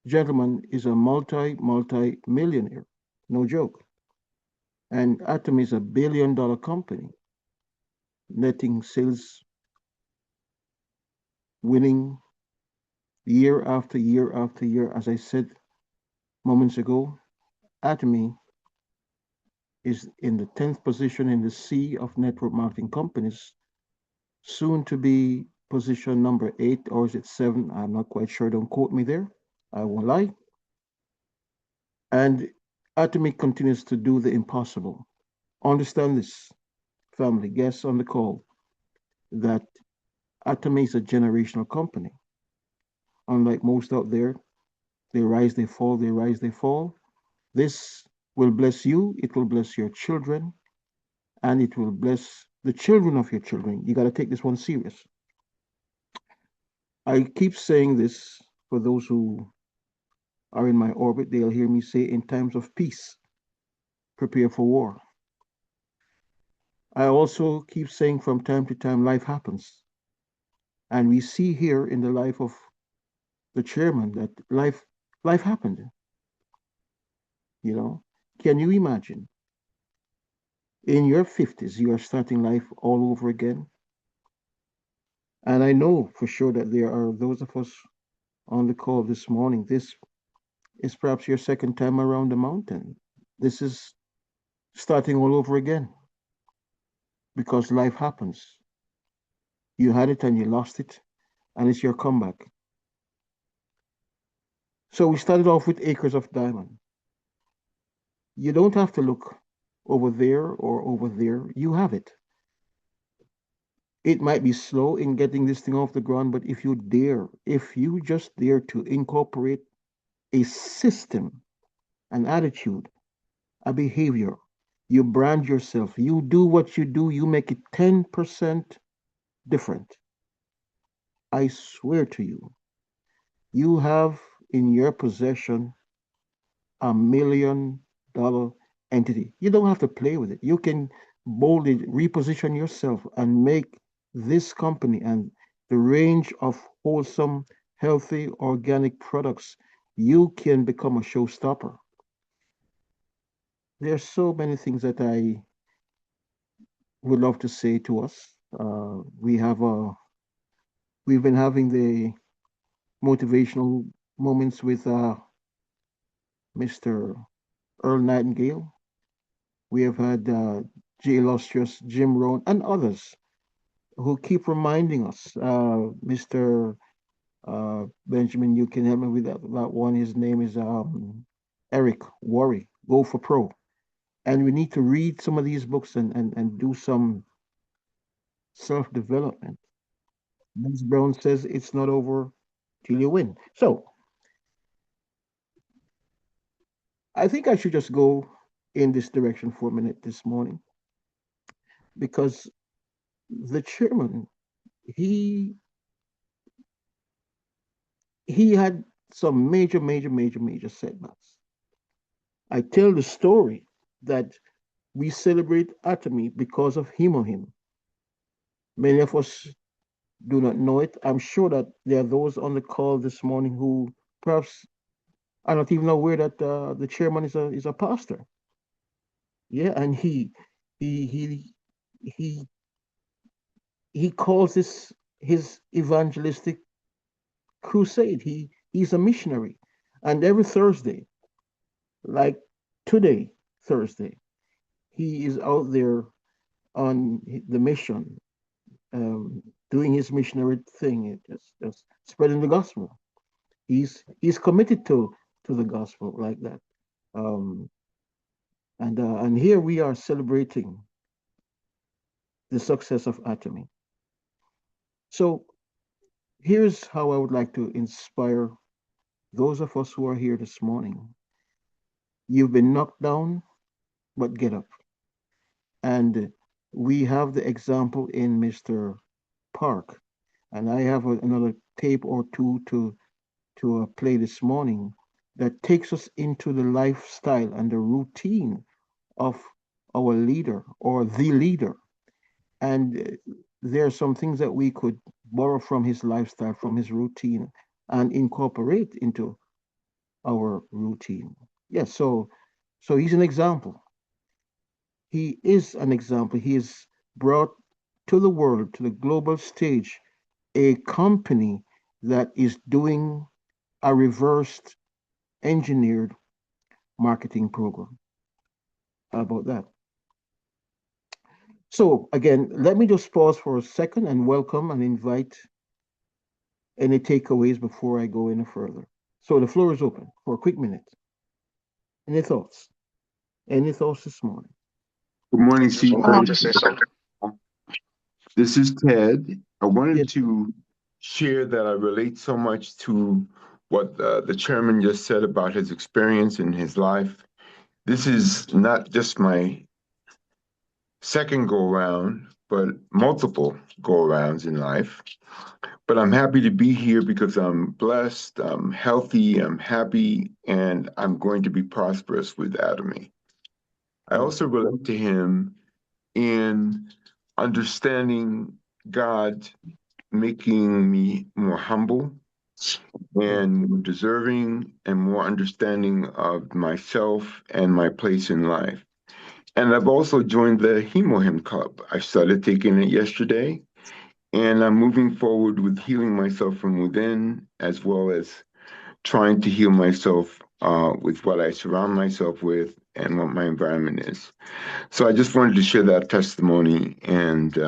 gentleman is a multi-millionaire, no joke. And Atom is a billion-dollar company, netting sales, winning year after year after year. As I said moments ago, Atomy is in the 10th position in the sea of network marketing companies, soon to be position number 8, or is it 7? I'm not quite sure. Don't quote me there. I won't lie. And Atomy continues to do the impossible. Understand this, family, guests on the call, that Atomy is a generational company. Unlike most out there, they rise, they fall, they rise, they fall. This will bless you, it will bless your children, and it will bless the children of your children. You got to take this one serious. I keep saying this for those who are in my orbit. They'll hear me say, in times of peace, prepare for war. I also keep saying from time to time, life happens. And we see here in the life of the chairman that life happened. You know, can you imagine? In your 50s, you are starting life all over again. And I know for sure that there are those of us on the call this morning. This is perhaps your second time around the mountain. This is starting all over again because life happens. You had it and you lost it, and it's your comeback. So we started off with Acres of Diamond. You don't have to look over there or over there. You have it. It might be slow in getting this thing off the ground, but if you just dare to incorporate a system, an attitude, a behavior, you brand yourself, you do what you do, you make it 10% different. I swear to you, you have in your possession $1 million entity. You don't have to play with it. You can boldly reposition yourself and make this company and the range of wholesome, healthy, organic products, you can become a showstopper. There are so many things that I would love to say to us. We've been having the motivational moments with Mr. Earl Nightingale. We have had the illustrious Jim Rohn and others who keep reminding us. Mr. Benjamin, you can help me with that one. His name is Eric Worre, Go for Pro. And we need to read some of these books and do some self-development. Les Brown says it's not over till you win. So I think I should just go in this direction for a minute this morning, because the chairman, he had some major setbacks. I tell the story that we celebrate Atomy because of him or him. Many of us do not know it. I'm sure that there are those on the call this morning who perhaps are not even aware that the chairman is a pastor. Yeah, and he he he he calls this his evangelistic crusade. He's a missionary, and every Thursday, like today, Thursday, he is out there on the mission, doing his missionary thing, just spreading the gospel. He's committed to the gospel like that. Um, and here we are celebrating the success of Atomy. So here's how I would like to inspire those of us who are here this morning. You've been knocked down, but get up. And we have the example in Mr. Park. And I have another tape or two to play this morning that takes us into the lifestyle and the routine of our leader or the leader. And there are some things that we could borrow from his lifestyle, from his routine, and incorporate into our routine. Yes, so he's an example. He is an example. He has brought to the world, to the global stage, a company that is doing a reversed engineered marketing program. How about that? So again, let me just pause for a second and welcome and invite any takeaways before I go any further. So the floor is open for a quick minute. Any thoughts? Any thoughts this morning? Good morning, CEO. This is Ted. I wanted to share that I relate so much to what the chairman just said about his experience in his life. This is not just my second go-around, but multiple go-arounds in life. But I'm happy to be here because I'm blessed, I'm healthy, I'm happy, and I'm going to be prosperous with Atomy. I also relate to him in understanding God making me more humble and more deserving and more understanding of myself and my place in life. And I've also joined the Hemohim Club. I started taking it yesterday, and I'm moving forward with healing myself from within, as well as trying to heal myself with what I surround myself with and what my environment is. So I just wanted to share that testimony and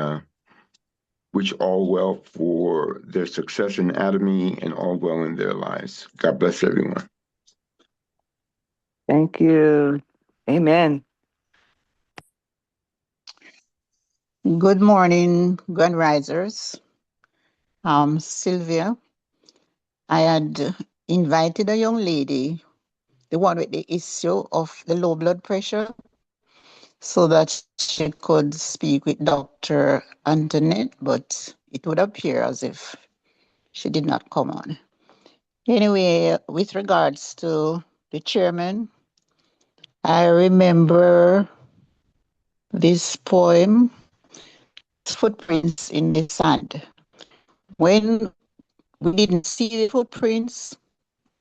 wish all well for their success in Atomy and all well in their lives. God bless everyone. Thank you. Amen. Good morning, Grand Risers. Sylvia, I had invited a young lady, the one with the issue of the low blood pressure, so that she could speak with Dr. Antoinette, but it would appear as if she did not come on. Anyway, with regards to the chairman, I remember this poem, Footprints in the Sand. When we didn't see the footprints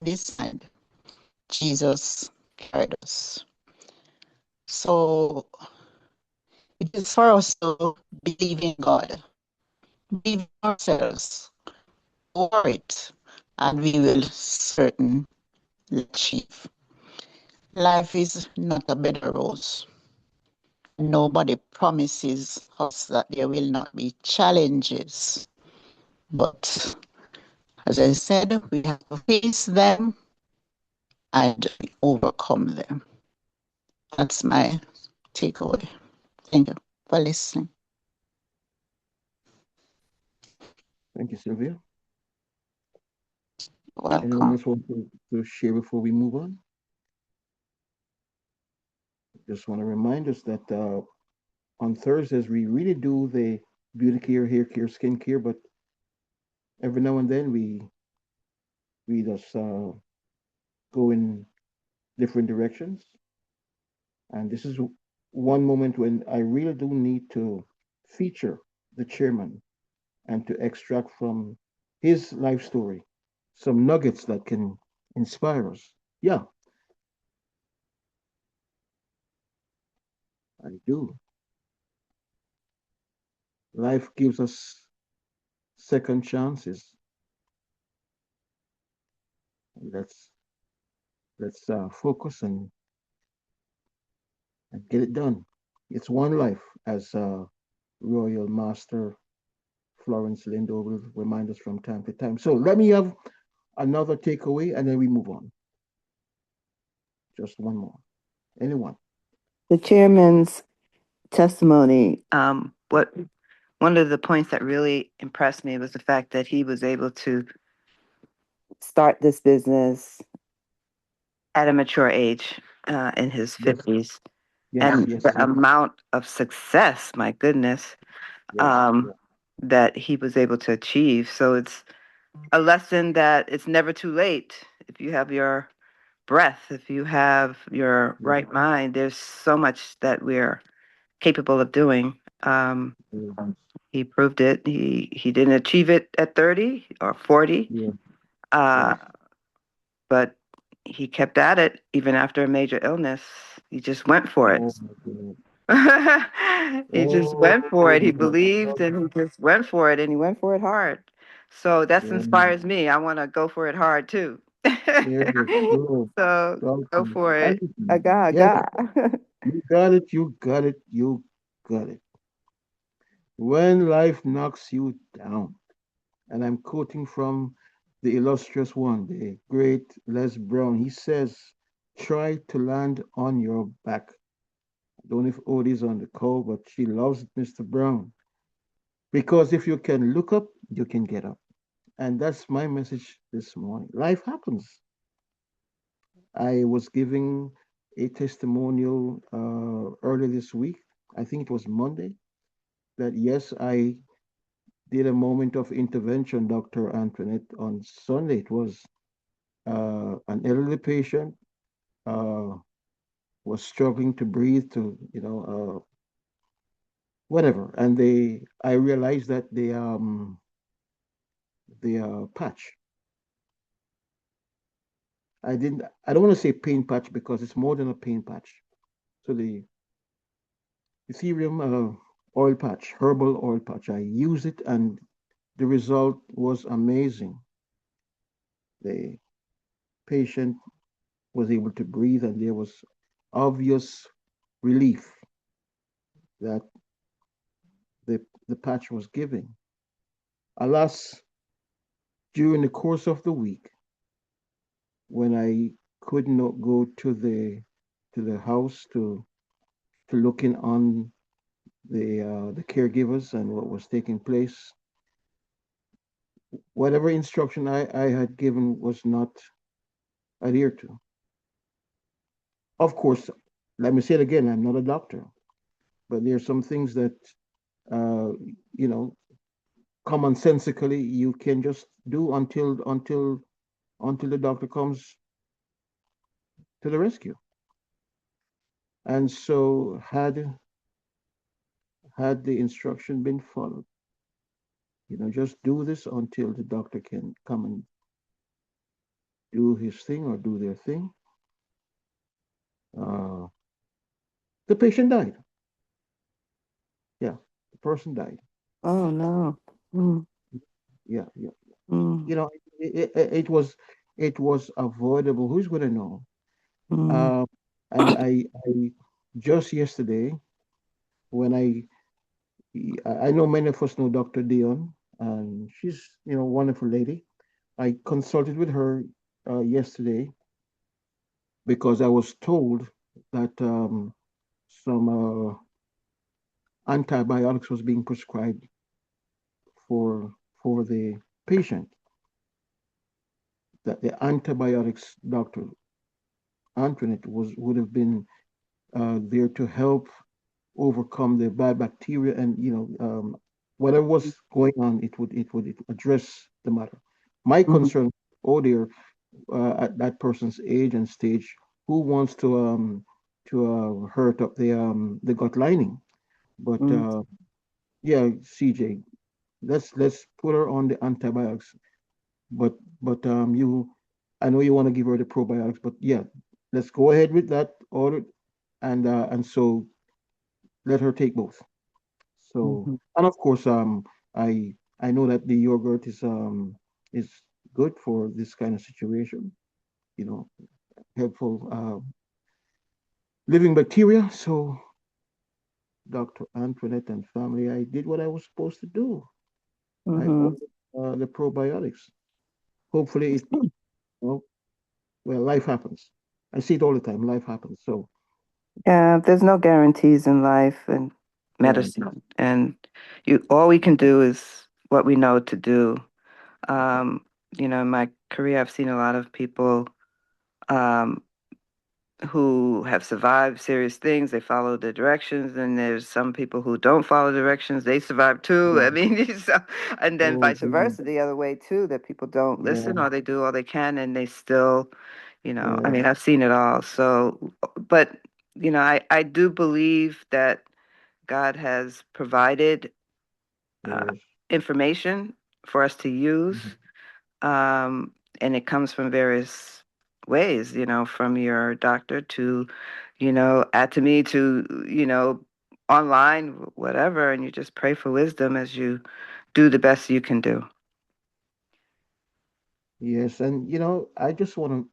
this sand, Jesus carried us. So it is for us to believe in God, believe in ourselves, for it, and we will certainly achieve. Life is not a bed of roses. Nobody promises us that there will not be challenges. But as I said, we have to face them and overcome them. That's my takeaway. Thank you for listening. Thank you, Sylvia. Welcome. Anyone else want to share before we move on? just want to remind us that on Thursdays we really do the beauty care, hair care, skin care, but every now and then we just go in different directions. And this is one moment when I really do need to feature the chairman and to extract from his life story some nuggets that can inspire us. Yeah, I do. Life gives us second chances. Let's focus and get it done. It's one life, as Royal Master Florence Lindo will remind us from time to time. So let me have another takeaway and then we move on. Just one more. Anyone? The chairman's testimony, one of the points that really impressed me was the fact that he was able to start this business at a mature age, in his 50s. And the amount of success, my goodness, that he was able to achieve. So it's a lesson that it's never too late. If you have your breath, if you have your right mind, there's so much that we're capable of doing. He proved it. He didn't achieve it at 30 or 40, but he kept at it even after a major illness. He just went for it. He just went for it. He believed and he just went for it, and he went for it hard. So that inspires me. I want to go for it hard too. So go for it. I got. You got it, you got it, you got it. When life knocks you down, and I'm quoting from the illustrious one, the great Les Brown, he says, try to land on your back. I don't know if Odie's on the call, but she loves Mr. Brown. Because if you can look up, you can get up. And that's my message this morning. Life happens. I was giving a testimonial earlier this week. I think it was Monday. That yes, I did a moment of intervention, Dr. Antoinette, on Sunday. It was an elderly patient was struggling to breathe, to whatever, and I realized that the patch. I don't want to say pain patch because it's more than a pain patch. So the Ethereum oil patch, herbal oil patch, I used it and the result was amazing. The patient was able to breathe and there was obvious relief that the patch was giving. Alas, during the course of the week, when I could not go to the house to look in on the caregivers and what was taking place, whatever instruction I had given was not adhered to. Of course, let me say it again, I'm not a doctor, but there are some things that commonsensically you can just do until the doctor comes to the rescue. And so had the instruction been followed, just do this until the doctor can come and do his thing or do their thing. The patient died. Yeah, the person died. Oh no. Yeah. It was avoidable. Who's going to know? And I just yesterday, when I know many of us know Dr. Dion, and she's a wonderful lady. I consulted with her yesterday because I was told that some antibiotics was being prescribed for the patient. That the antibiotics, Dr. Antoinette, would have been there to help overcome the bad bacteria, and whatever was going on, it would address the matter. My Mhm. concern, oh dear, at that person's age and stage, who wants to hurt up the gut lining? But Mhm. yeah, CJ, let's put her on the antibiotics. But you, I know you want to give her the probiotics, but yeah, let's go ahead with that order, and so let her take both. So, Mhm. and of course, I know that the yogurt is good for this kind of situation. You know, helpful living bacteria. So, Dr. Antoinette and family, I did what I was supposed to do. I Mhm. ordered the probiotics. Hopefully, well, well, life happens. I see it all the time. Life happens. So, Yeah, there's no guarantees in life and right. medicine, and you all we can do is what we know to do. Um, in my career, I've seen a lot of people um, who have survived serious things. They follow the directions, and there's some people who don't follow directions. They survive too. I Yeah. mean, so, and then Oh, vice goodness. versa, the other way too, that people don't Yeah. listen or they do all they can, and they still, I Yeah. mean, I've seen it all. So, but I do believe that God has provided uh, Yes. information for us to use, Mhm. um, and it comes from various ways, from your doctor to, Atomy to, online, whatever, and you just pray for wisdom as you do the best you can do. Yes, and I just want to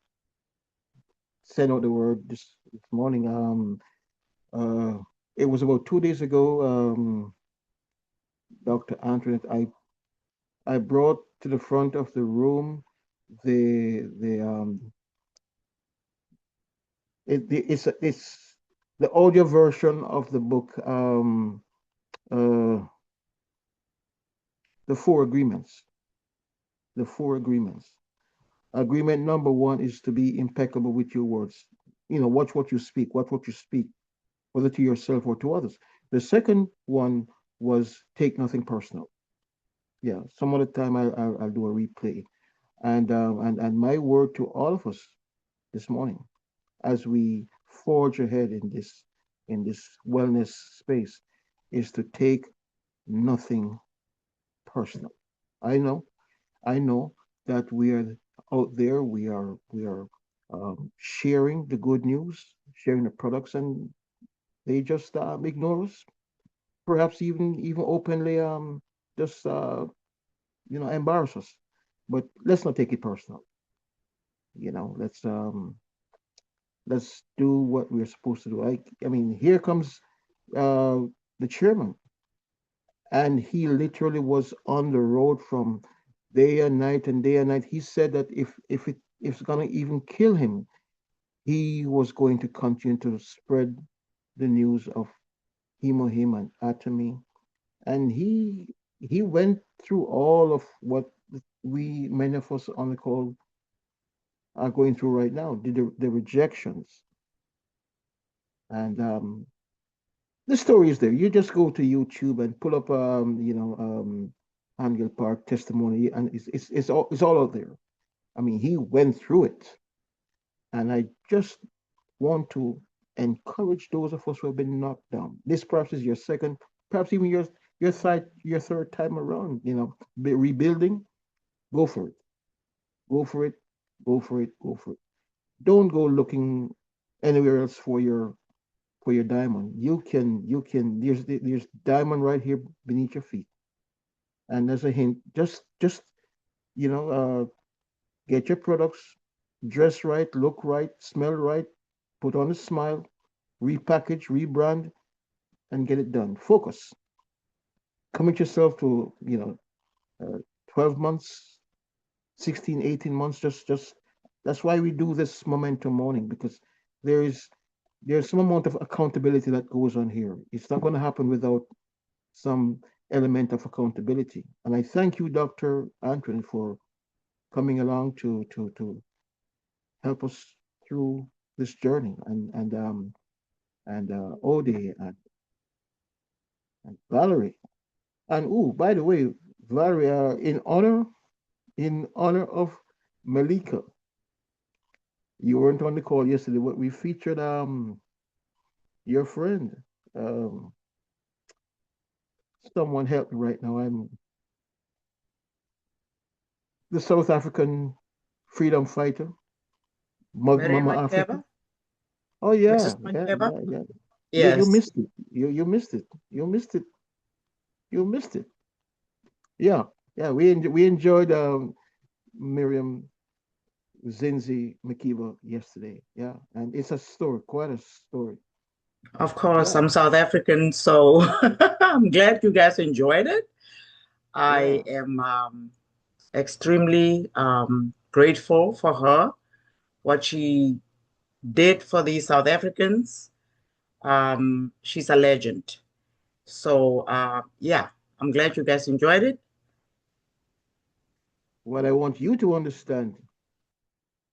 send out the word this morning. Uh, it was about 2 days ago. Dr. Antoinette, I brought to the front of the room the it's the audio version of the book, uh the Four Agreements. The Four Agreements. Agreement number one is to be impeccable with your words. Watch what you speak. Watch what you speak, whether to yourself or to others. The second one was take nothing personal. Yeah, some other time I'll do a replay. And my word to all of us this morning, as we forge ahead in this wellness space, is to take nothing personal. I know, I know that we are out there. We are sharing the good news, sharing the products, and they just ignore us. Perhaps even openly just embarrass us. But let's not take it personal. Let's do what we're supposed to do. I mean, here comes uh, the chairman, and he literally was on the road from day and night and day and night. He said that if it's gonna even kill him, he was going to continue to spread the news of Hemohim and Atomy, and he went through all of what we many of us on the call are going through right now, the rejections, and the story is there. You just go to YouTube and pull up Angel Park testimony, and it's all out there. I mean, he went through it, and I just want to encourage those of us who have been knocked down. This perhaps is your second, perhaps even your third time around. Rebuilding. Go for it. Go for it. Go for it. Go for it. Don't go looking anywhere else for your diamond. There's diamond right here beneath your feet. And as a hint, just you know, uh, get your products, dress right, look right, smell right, put on a smile, repackage, rebrand, and get it done. Focus. Commit yourself to 12 months, 16, 18 months. Just that's why we do this momentum morning, because there is there's some amount of accountability that goes on here. It's not going to happen without some element of accountability. And I thank you, Dr. Antoine, for coming along to help us through this journey. And and Ode and Valerie. And oh, by the way, Valerie, in honor of Malika, you weren't on the call yesterday, but we featured your friend. Um, Someone help me right now. I'm the South African freedom fighter, Miriam Mama Africa. Makeba, Oh yeah, Mrs. yeah, Makeba. yeah, yeah. You Yes. missed it. You missed it. You missed it. You missed it. Yeah, yeah. We enjoyed Miriam Zinzi Makiba yesterday. Yeah, and it's a story, quite a story. Of course, Yeah, I'm South African, so I'm glad you guys enjoyed it. yeah. I am extremely grateful for her, what she did for the South Africans. She's a legend. So, yeah, I'm glad you guys enjoyed it. What I want you to understand,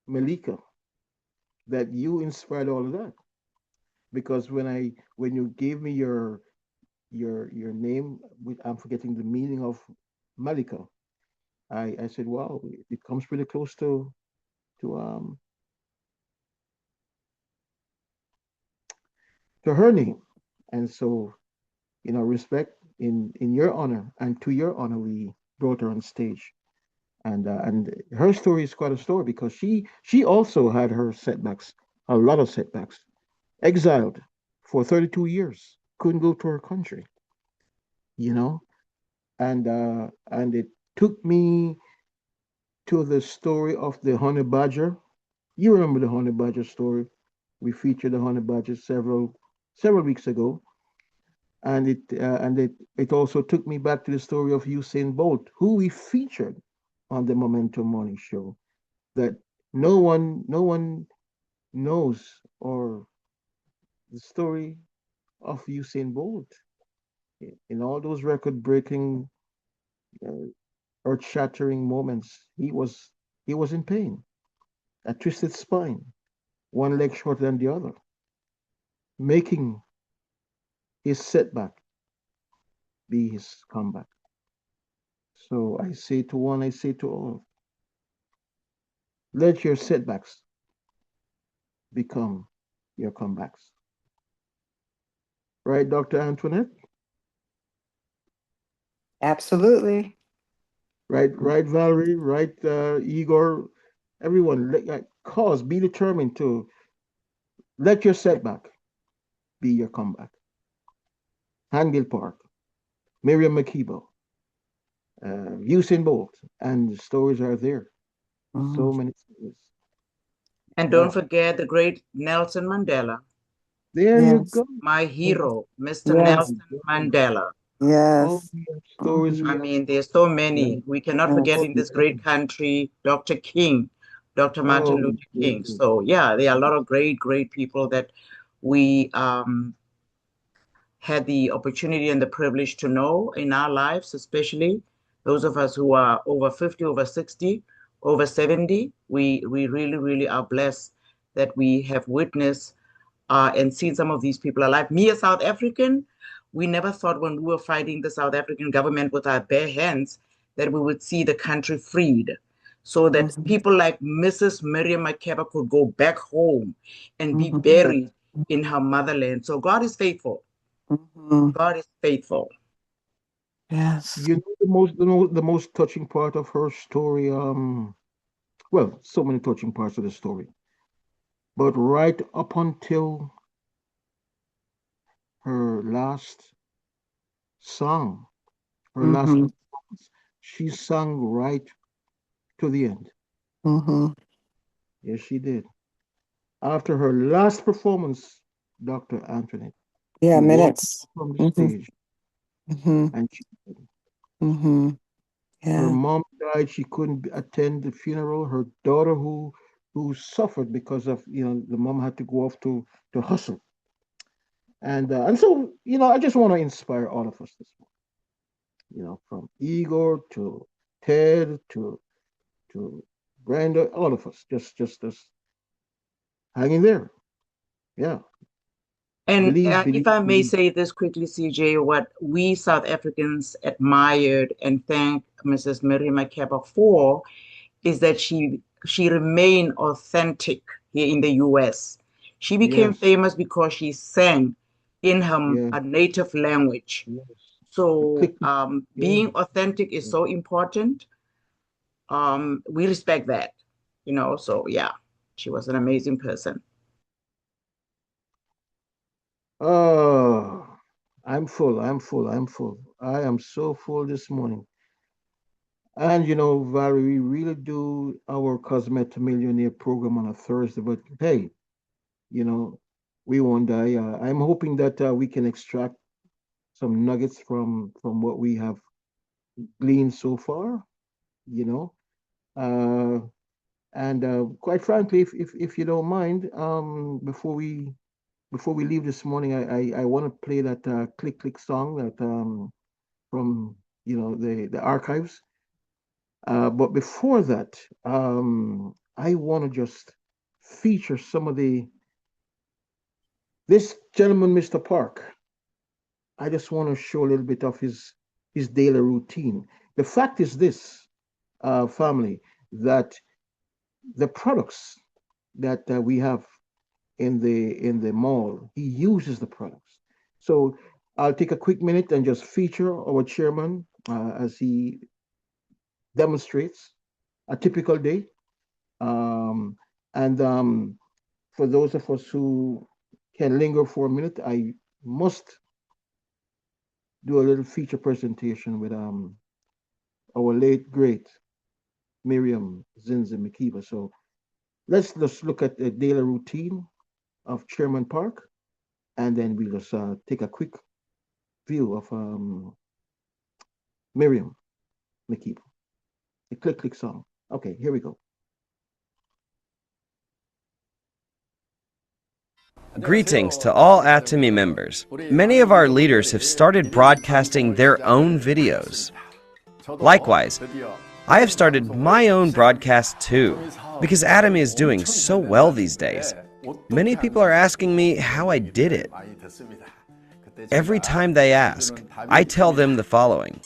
Malika, that you inspired all of that. Because when you gave me your name, I'm forgetting the meaning of Malika. I said, wow, it comes pretty close to to her name. And so, respect in your honor and to your honor, we brought her on stage. And her story is quite a story because she also had her setbacks, a lot of setbacks. Exiled for 32 years, couldn't go to her country, you know, and it took me to the story of the honey badger. You remember the honey badger story? We featured the honey badger several weeks ago, and it also took me back to the story of Usain Bolt, who we featured on the Momentum Morning Show. That no one knows or the story of Usain Bolt in all those record-breaking, uh, earth-shattering moments. He was in pain, a twisted spine, one leg shorter than the other, making his setback be his comeback. So I say to one, I say to all, let your setbacks become your comebacks. Right, Dr. Antoinette? Absolutely. Right, Valerie, right, Igor, everyone, cause, be determined to let your setback be your comeback. Hangill Park, Miriam Makeba, Usain Bolt, and the stories are there. So many stories. And Yeah. don't forget the great Nelson Mandela. There you Yes. go. My hero, Mr. Yes. Nelson Mandela. Oh, Yes. we have stories. I We mean, there's so many. We cannot forget Yes. in this great country, Dr. King, Dr. Martin Oh, Luther King. yes. So yeah, there are a lot of great, great people that we had the opportunity and the privilege to know in our lives, especially those of us who are over 50, over 60, over 70. We really, really are blessed that we have witnessed and seen some of these people alive. Me, a South African, we never thought when we were fighting the South African government with our bare hands that we would see the country freed so that people like Mrs. Miriam Makeba could go back home and be buried in her motherland. So God is faithful. God is faithful. Yes. You know the most touching part of her story. Well, so many touching parts of the story, but right up until her last song, her last performance, she sang right to the end. Yes, she did. After her last performance, Dr. Antoinette, Yeah, she walked minutes. from the stage and her Yeah. mom died. She couldn't attend the funeral. Her daughter, who suffered because of the mom had to go off to hustle, and so I just want to inspire all of us this morning. From Igor to Ted to Brenda, all of us, just hanging there. Yeah, And believe if I may believe. say this quickly, CJ, what we South Africans admired and thank Mrs. Miriam Makeba for is that she remained authentic here in the US. She became Yes, famous because she sang in her yeah, native language. yes. The So click, yeah, being authentic is so important. We respect that, so yeah, she was an amazing person. oh, I'm full, I'm full, I'm full. I am so full this morning. And Valerie, we really do our Cosmet Millionaire program on a Thursday, but hey, you know, we won't die. I'm hoping that we can extract some nuggets from what we have gleaned so far, you know. Uh, and quite frankly, if you don't mind, before we leave this morning, I want to play that click click song that from the archives. But before that, I want to just feature some of this gentleman, Mr. Park. I just want to show a little bit of his daily routine. The fact is this, family, that the products that we have in the mall, he uses the products. So I'll take a quick minute and just feature our chairman as he demonstrates a typical day. Um, and for those of us who can linger for a minute, I must do a little feature presentation with our late great Miriam Zinzi Makeba. So let's just look at the daily routine of Chairman Park, and then we'll just take a quick view of Miriam Makeba. The click click song. Okay, here we go. Greetings to all Atomy members. Many of our leaders have started broadcasting their own videos. Likewise, I have started my own broadcast too, because Atomy is doing so well these days. Many people are asking me how I did it. Every time they ask, I tell them the following.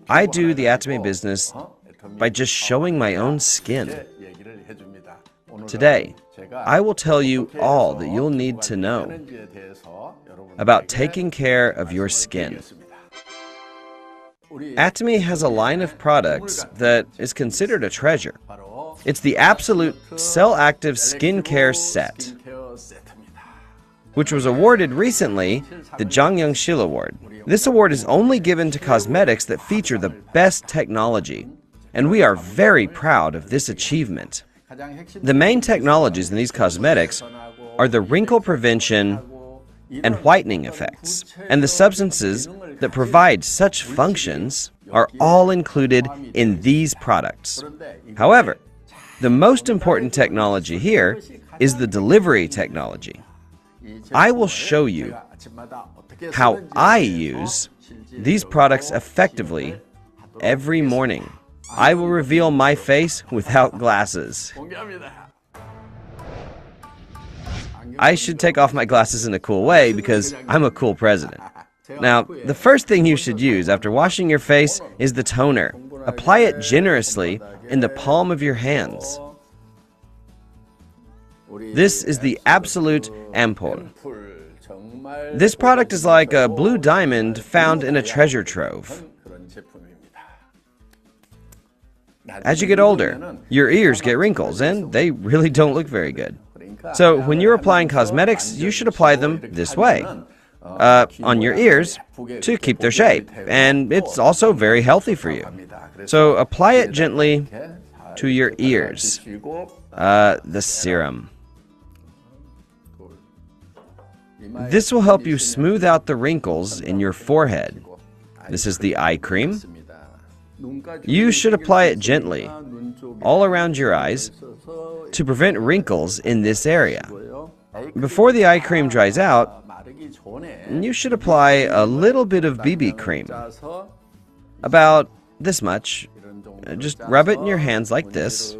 I do the Atomy business by just showing my own skin. Today, I will tell you all that you'll need to know about taking care of your skin. Atomy has a line of products that is considered a treasure. It's the Absolute Cell Active Skincare Set, which was awarded recently the Jang Young-shil Award. This award is only given to cosmetics that feature the best technology, and we are very proud of this achievement. The main technologies in these cosmetics are the wrinkle prevention and whitening effects, and the substances that provide such functions are all included in these products. However, the most important technology here is the delivery technology. I will show you how I use these products effectively every morning. I will reveal my face without glasses. I should take off my glasses in a cool way because I'm a cool president. Now, the first thing you should use after washing your face is the toner. Apply it generously in the palm of your hands. This is the Absolute Ampoule. This product is like a blue diamond found in a treasure trove. As you get older, your ears get wrinkles, and they really don't look very good. So when you're applying cosmetics, you should apply them this way, on your ears, to keep their shape, and it's also very healthy for you. So apply it gently to your ears, the serum. This will help you smooth out the wrinkles in your forehead. This is the eye cream. You should apply it gently, all around your eyes, to prevent wrinkles in this area. Before the eye cream dries out, you should apply a little bit of BB cream. About this much. Just rub it in your hands like this,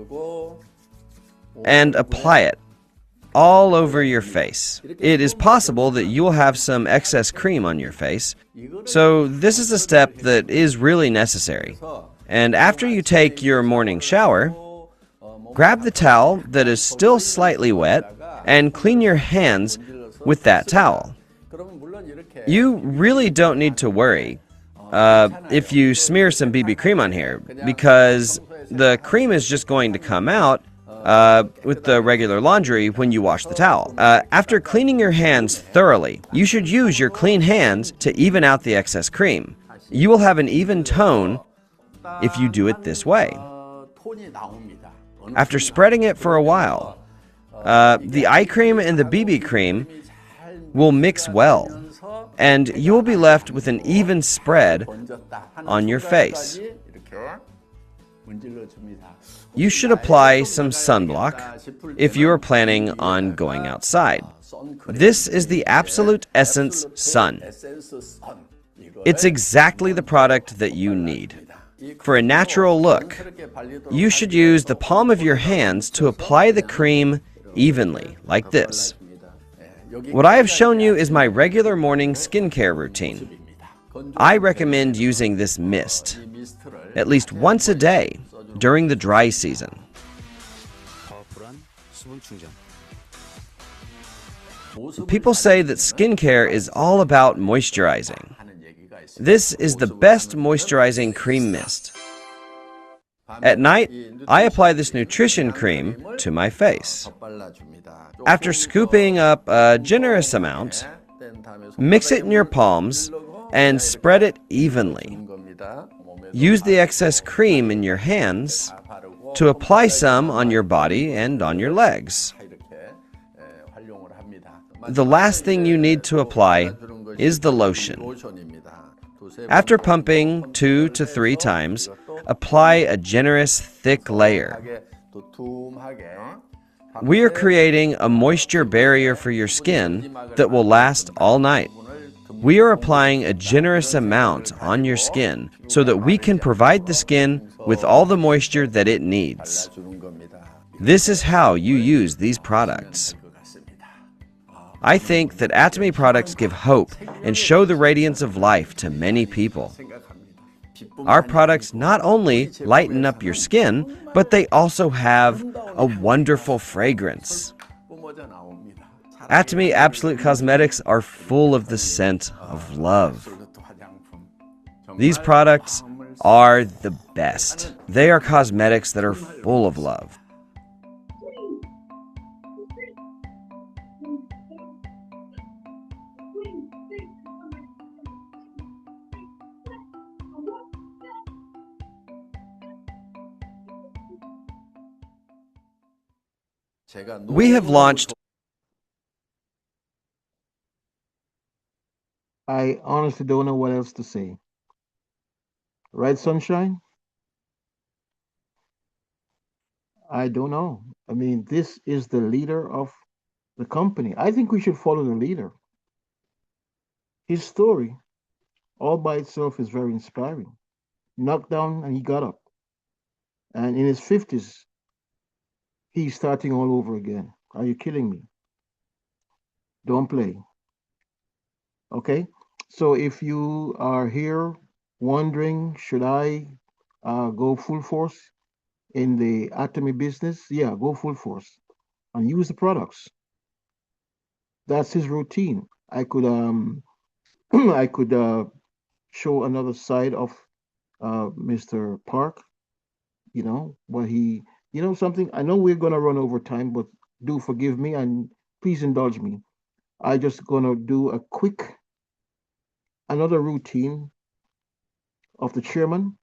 and apply it all over your face. It is possible that you will have some excess cream on your face, so this is a step that is really necessary. And after you take your morning shower, grab the towel that is still slightly wet and clean your hands with that towel. You really don't need to worry if you smear some BB cream on here, because the cream is just going to come out with the regular laundry when you wash the towel. After cleaning your hands thoroughly, you should use your clean hands to even out the excess cream. You will have an even tone if you do it this way. After spreading it for a while, the eye cream and the BB cream will mix well, and you will be left with an even spread on your face. You should apply some sunblock if you are planning on going outside. This is the Absolute Essence Sun. It's exactly the product that you need. For a natural look, you should use the palm of your hands to apply the cream evenly, like this. What I have shown you is my regular morning skincare routine. I recommend using this mist at least once a day during the dry season. People say that skincare is all about moisturizing. This is the best moisturizing cream mist. At night, I apply this nutrition cream to my face. After scooping up a generous amount, mix it in your palms and spread it evenly. Use the excess cream in your hands to apply some on your body and on your legs. The last thing you need to apply is the lotion. After pumping 2 to 3 times, apply a generous thick layer. We are creating a moisture barrier for your skin that will last all night. We are applying a generous amount on your skin so that we can provide the skin with all the moisture that it needs. This is how you use these products. I think that Atomy products give hope and show the radiance of life to many people. Our products not only lighten up your skin, but they also have a wonderful fragrance. Atomy Absolute Cosmetics are full of the scent of love. These products are the best. They are cosmetics that are full of love. We have launched. I honestly don't know what else to say. Right, Sunshine? I don't know. I mean, this is the leader of the company. I think we should follow the leader. His story, all by itself, is very inspiring. Knocked down and he got up. And in his 50s, he's starting all over again. Are you kidding me? Don't play. Okay? So if you are here wondering, should I go full force in the Atomy business? Yeah, go full force and use the products. That's his routine. I could I could show another side of Mr. Park. You know what he. You know something. I know we're gonna run over time, but do forgive me and please indulge me. I just gonna do a quick another routine of the chairman,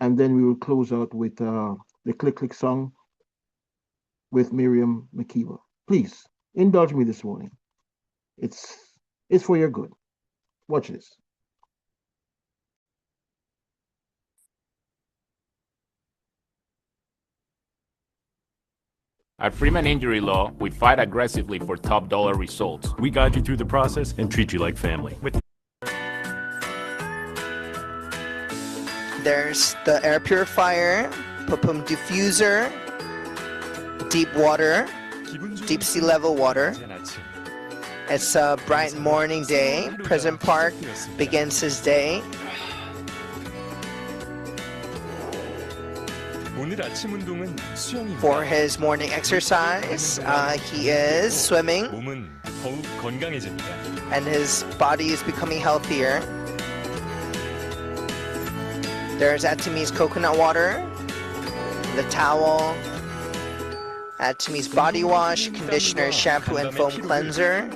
and then we will close out with the Click Click song with Miriam Makeba. Please indulge me this morning. It's for your good. Watch this. At Freeman Injury Law, we fight aggressively for top dollar results. We guide you through the process and treat you like family. There's the air purifier, Pupum diffuser, deep water, deep sea level water. It's a bright morning day. President Park begins his day. For his morning exercise, he is swimming, and his body is becoming healthier. There's Atomi's coconut water, the towel, Atomi's body wash, conditioner, shampoo, and foam cleanser.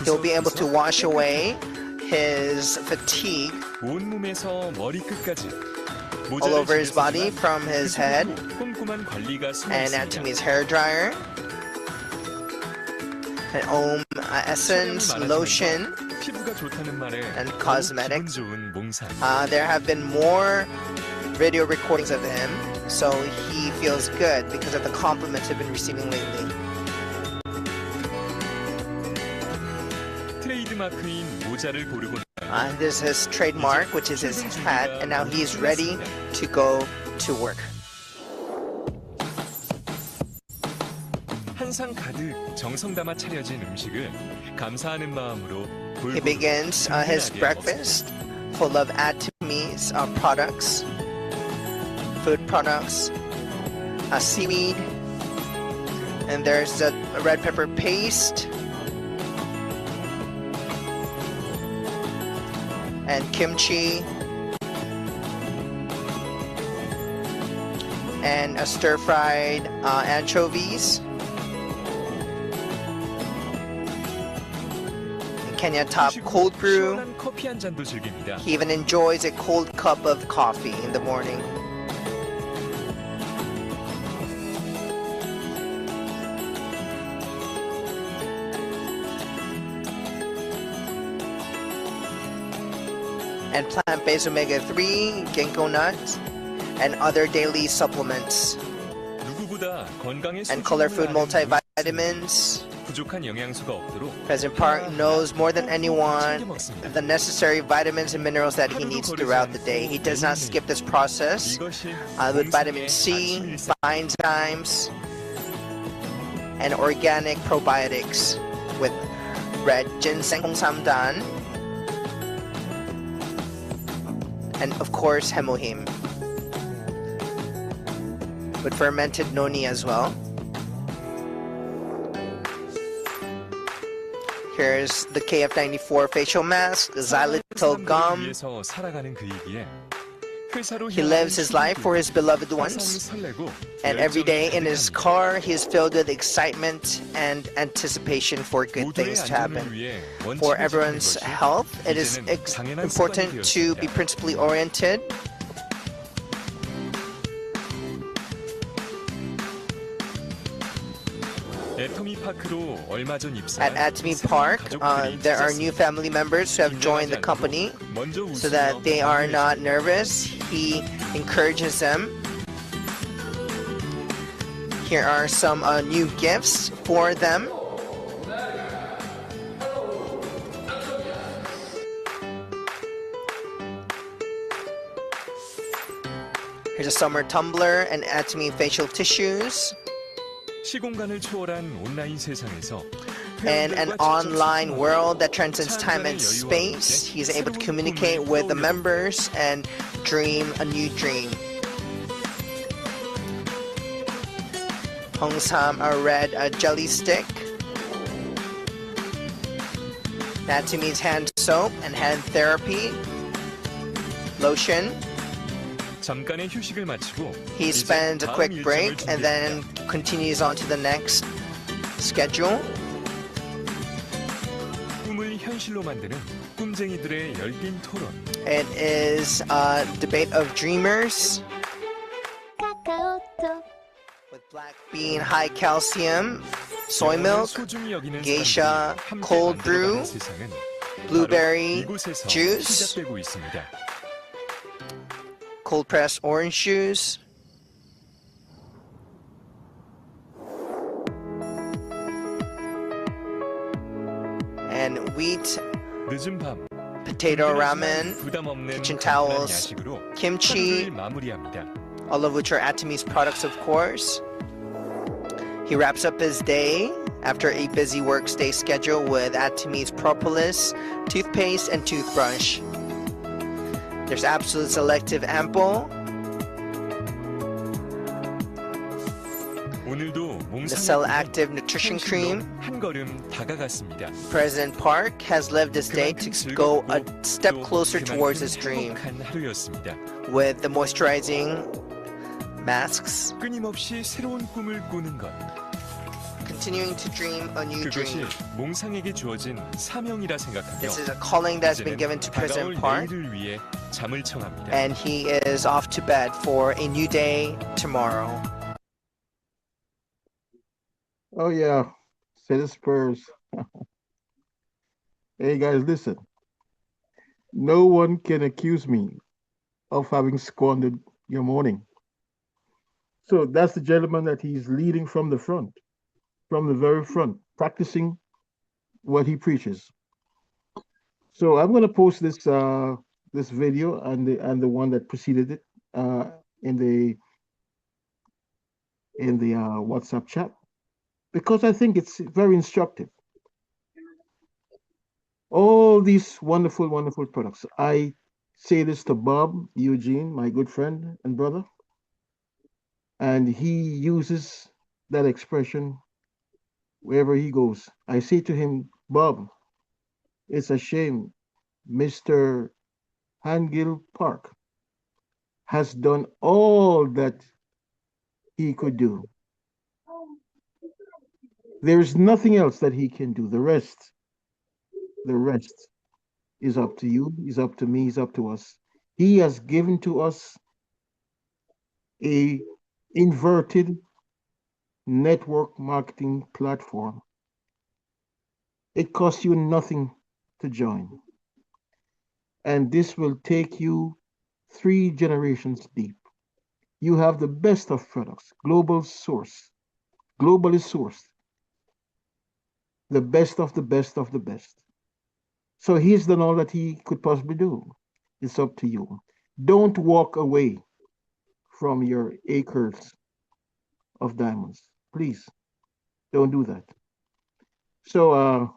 He'll be able to wash away his fatigue all over his body from his head, and Atomi's hair dryer, an Om essence, lotion, and cosmetics. There have been more video recordings of him, so he feels good because of the compliments he's been receiving lately. This is his trademark, which is his hat, and now he's ready to go to work. He begins his breakfast full of Atomi's products, food products, seaweed, and there's the red pepper paste, and kimchi, and a stir-fried anchovies. Kenya top cold brew. He even enjoys a cold cup of coffee in the morning. And plant-based omega-3, ginkgo nuts, and other daily supplements. And color food multivitamins. President Park knows more than anyone the necessary vitamins and minerals that he needs throughout the day. He does not skip this process with vitamin C, enzymes, and organic probiotics with red ginseng, 홍삼단, and of course hemohim, with fermented noni as well. Here's the KF94 facial mask, the xylitol gum. He lives his life for his beloved ones, and every day in his car he is filled with excitement and anticipation for good things to happen. For everyone's health, it is important to be principally oriented. At Atomy Park, there are new family members who have joined the company so that they are not nervous. He encourages them. Here are some new gifts for them. Here's a summer tumbler and Atomy facial tissues. In an online world that transcends time and space, he's able to communicate with the members and dream a new dream. Hongsam, a red jelly stick. Atomy's hand soap and hand therapy lotion. He spends a quick break and then continues on to the next schedule. It is a debate of dreamers with black bean high calcium, soy milk, geisha cold brew, blueberry juice, cold pressed orange juice, and wheat potato ramen, kitchen towels, kimchi, all of which are Atomy's products, of course. He wraps up his day after a busy workday schedule with Atomies Propolis, toothpaste, and toothbrush. There's Absolute Selective Ample, the Cell Active Nutrition Cream. President Park has lived this day to go a step closer towards his dream with the moisturizing masks, continuing to dream a new dream. This is a calling that's been given to President Park, and he is off to bed for a new day tomorrow. Oh yeah, say the Spurs. Hey guys, listen. No one can accuse me of having squandered your morning. So that's the gentleman that he's leading from the front, from the very front, practicing what he preaches. So I'm going to post this this video and the one that preceded it in the WhatsApp chat, because I think it's very instructive. All these wonderful, wonderful products. I say this to Bob Eugene, my good friend and brother, and he uses that expression wherever he goes. I say to him, Bob, it's a shame Mr. Hangil Park has done all that he could do. There's nothing else that he can do. The rest is up to you, is up to me, is up to us. He has given to us a inverted network marketing platform. It costs you nothing to join. And this will take you 3 generations deep. You have the best of products, globally sourced, the best of the best of the best. So he's done all that he could possibly do. It's up to you. Don't walk away from your acres of diamonds. Please, don't do that. So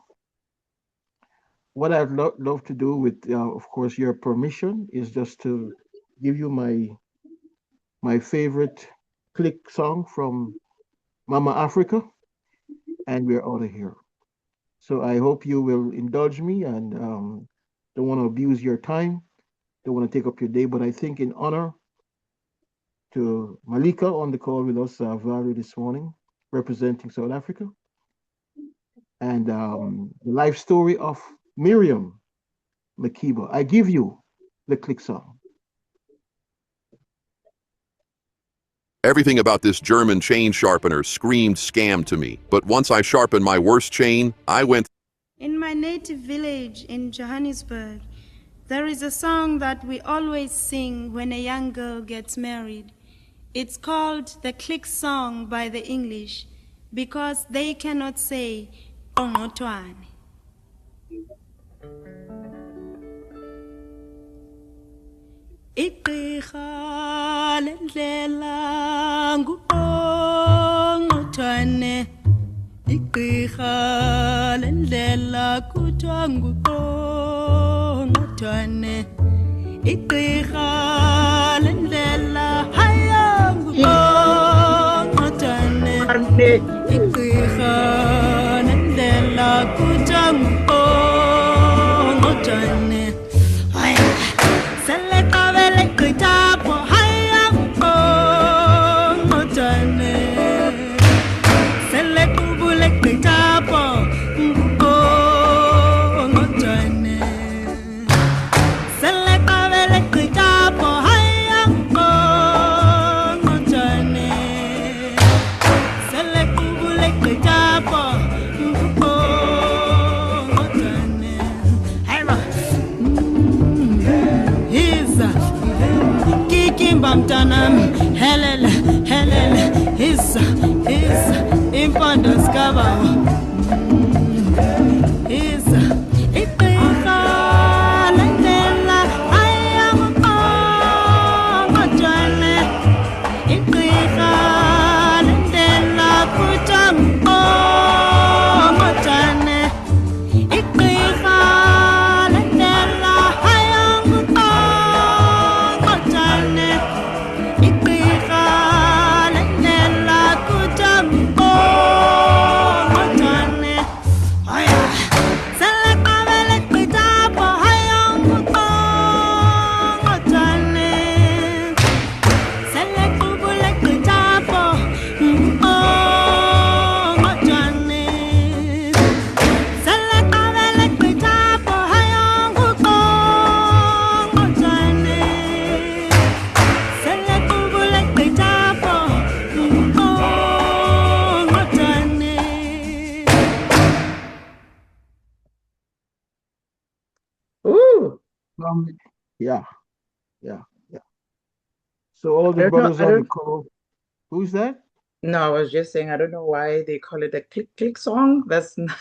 what I'd love to do with, of course, your permission is just to give you my favorite click song from Mama Africa, and we're out of here. So I hope you will indulge me and don't want to abuse your time, don't want to take up your day, but I think in honor to Malika on the call with us, Valerie this morning, representing South Africa, and the life story of Miriam Makeba, I give you the click song. Everything about this German chain sharpener screamed scam to me, but once I sharpened my worst chain, I went. In my native village in Johannesburg, there is a song that we always sing when a young girl gets married. It's called the click song by the English, because they cannot say Ongotwane. Igqirha lendlela nguqongqothwane, igqirha lendlela kuthiwa nguqongqothwane, igqirha lendlela haya nguqongqothwane, igqirha lendlela kuthiwa nguqongqothwane. Helele, helele, hisa, impondo skabawo, hisa, igqirha lendlela haya nguqongqothwane, igqirha lendlela kuthiwa Yeah, yeah, yeah. So all the brothers on the call. Who's that? No, I was just saying I don't know why they call it a click click song. That's not,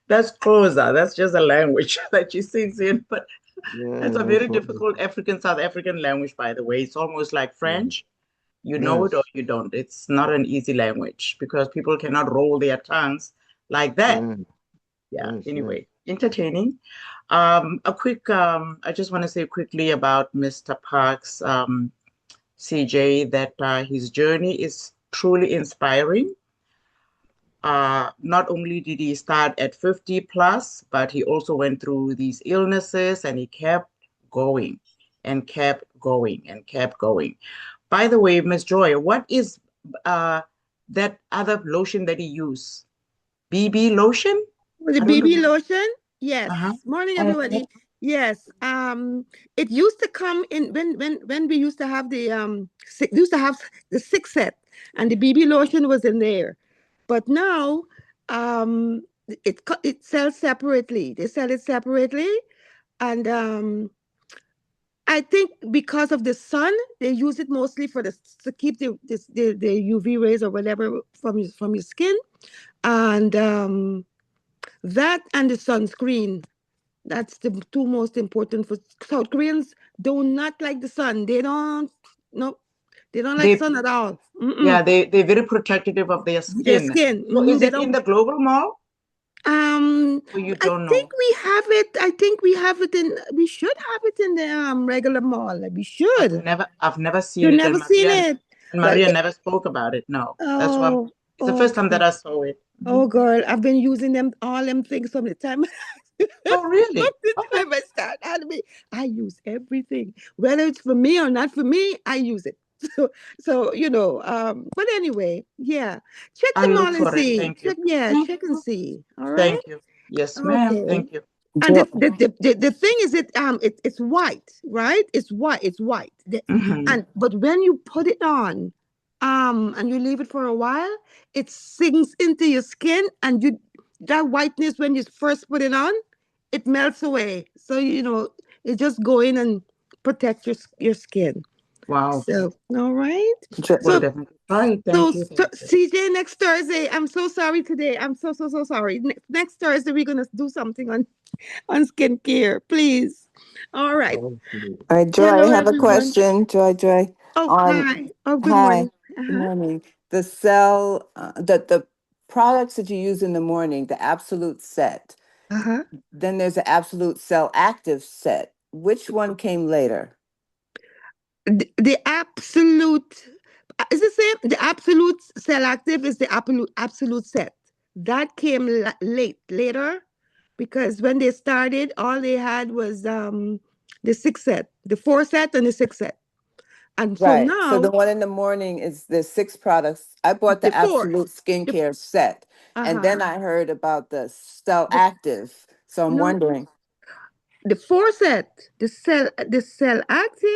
that's Xhosa. That's just a language that she sings in, but it's a very difficult South African language, by the way. It's almost like French. You know it or you don't. It's not an easy language because people cannot roll their tongues like that. Yeah. Anyway, entertaining. I just want to say quickly about Mr. Parks, CJ, that his journey is truly inspiring. Not only did he start at 50 plus, but he also went through these illnesses and he kept going and kept going and kept going. By the way, Miss Joy, what is that other lotion that he used? BB lotion? The BB lotion? Yes. Morning, everybody. Yes. It used to come in when we used to have the six set, and the BB lotion was in there. But now it sells separately. They sell it separately, and I think because of the sun, they use it mostly to keep the UV rays or whatever from your skin, and that and the sunscreen. That's the two most important for South Koreans. Do not like the sun. They don't like sun at all. Yeah, they're very protective of their skin. Their skin. So is it in the Global Mall? Or you don't know? We have it. I think we have it in. We should have it in the regular mall. We should. I've never seen You've it. never seen it. And Maria never spoke about it. No, that's why it's the first time that I saw it. Oh, girl, I've been using all them things from the time. Oh, really? From the time I started, I use everything, whether it's for me or not for me. I use it. So you know. But anyway, yeah. Check them all and see. Check and see. All right. Thank you. Yes, ma'am. Okay. Thank you. And the thing is, it's white, right? It's white. It's white. But when you put it on, and you leave it for a while, it sinks into your skin, and that whiteness when you first put it on, it melts away. So you know, it just go in and protect your skin. Wow. So all right. Thank you. CJ, next Thursday. I'm so sorry today. I'm so sorry. Next Thursday we're gonna do something on skincare, please. All right. All right, Joy. Hello, I have a question. Joy. Oh, hi. Oh, good morning. Good morning. The the products that you use in the morning, the Absolute set. Then there's the Absolute Cell Active set. Which one came later? The Absolute is the same. The Absolute Cell Active is the Absolute set. That came later, because when they started, all they had was the 6 set, the 4 set, and the 6 set. And so now, so the one in the morning is the 6 products. I bought the Absolute Skincare set, and then I heard about the Cell Active. So I'm wondering, the 4 set, the Cell Active.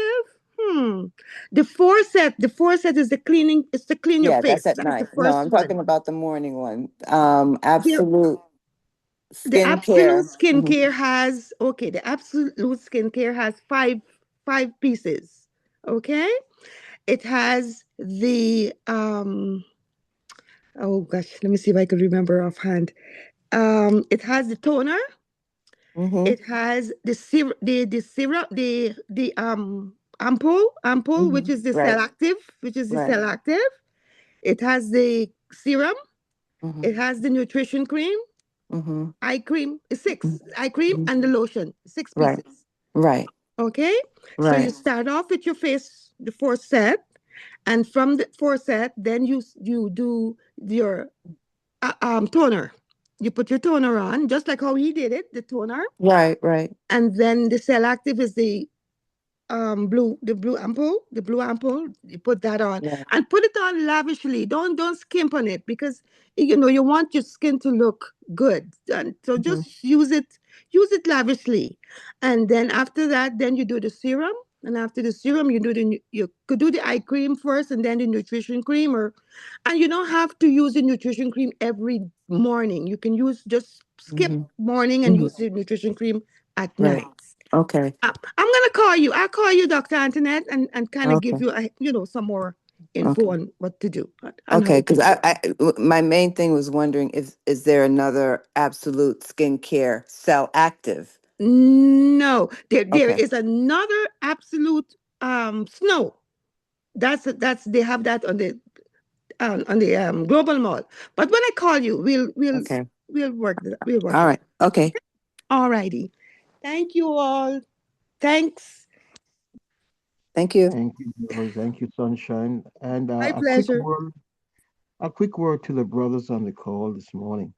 The 4 set is the cleaning. It's to clean your face. That's at night. No, I'm talking about the morning one. Absolute Skincare. The Absolute Skincare has the Absolute Skincare has five pieces. Okay, it has the oh gosh, let me see if I can remember offhand. It has the toner. It has the serum, the ampoule, which is the Cell Active, Cell Active. It has the serum. It has the nutrition cream, eye cream, 6 eye cream, and the lotion, 6 pieces. Right. Okay. So you start off with your face, the 4 set, and from the 4 set, then you do your toner. You put your toner on, just like how he did it, the toner. Right. And then the Cell Active is the blue ampoule. You put that on and put it on lavishly. Don't skimp on it, because you know you want your skin to look good. And so just use it lavishly. And then after that, then you do the serum. And after the serum, you could do the eye cream first, and then the nutrition cream. And you don't have to use the nutrition cream every morning. You can just skip morning and use the nutrition cream at night. Okay. I'm gonna call you. I'll call you, Dr. Antoinette, and kind of give Okay. you some more info Okay. on what to do. And Okay, how because to- my main thing was wondering if is there another absolute skincare cell active? No, there Okay. is another absolute snow. That's they have that on the global mall. But when I call you, Okay. we'll work we'll work All it. right. Okay. All righty. Thank you all. Thanks. Thank you. Thank you, Joy. Thank you, Sunshine. And My pleasure. a quick word to the brothers on the call this morning.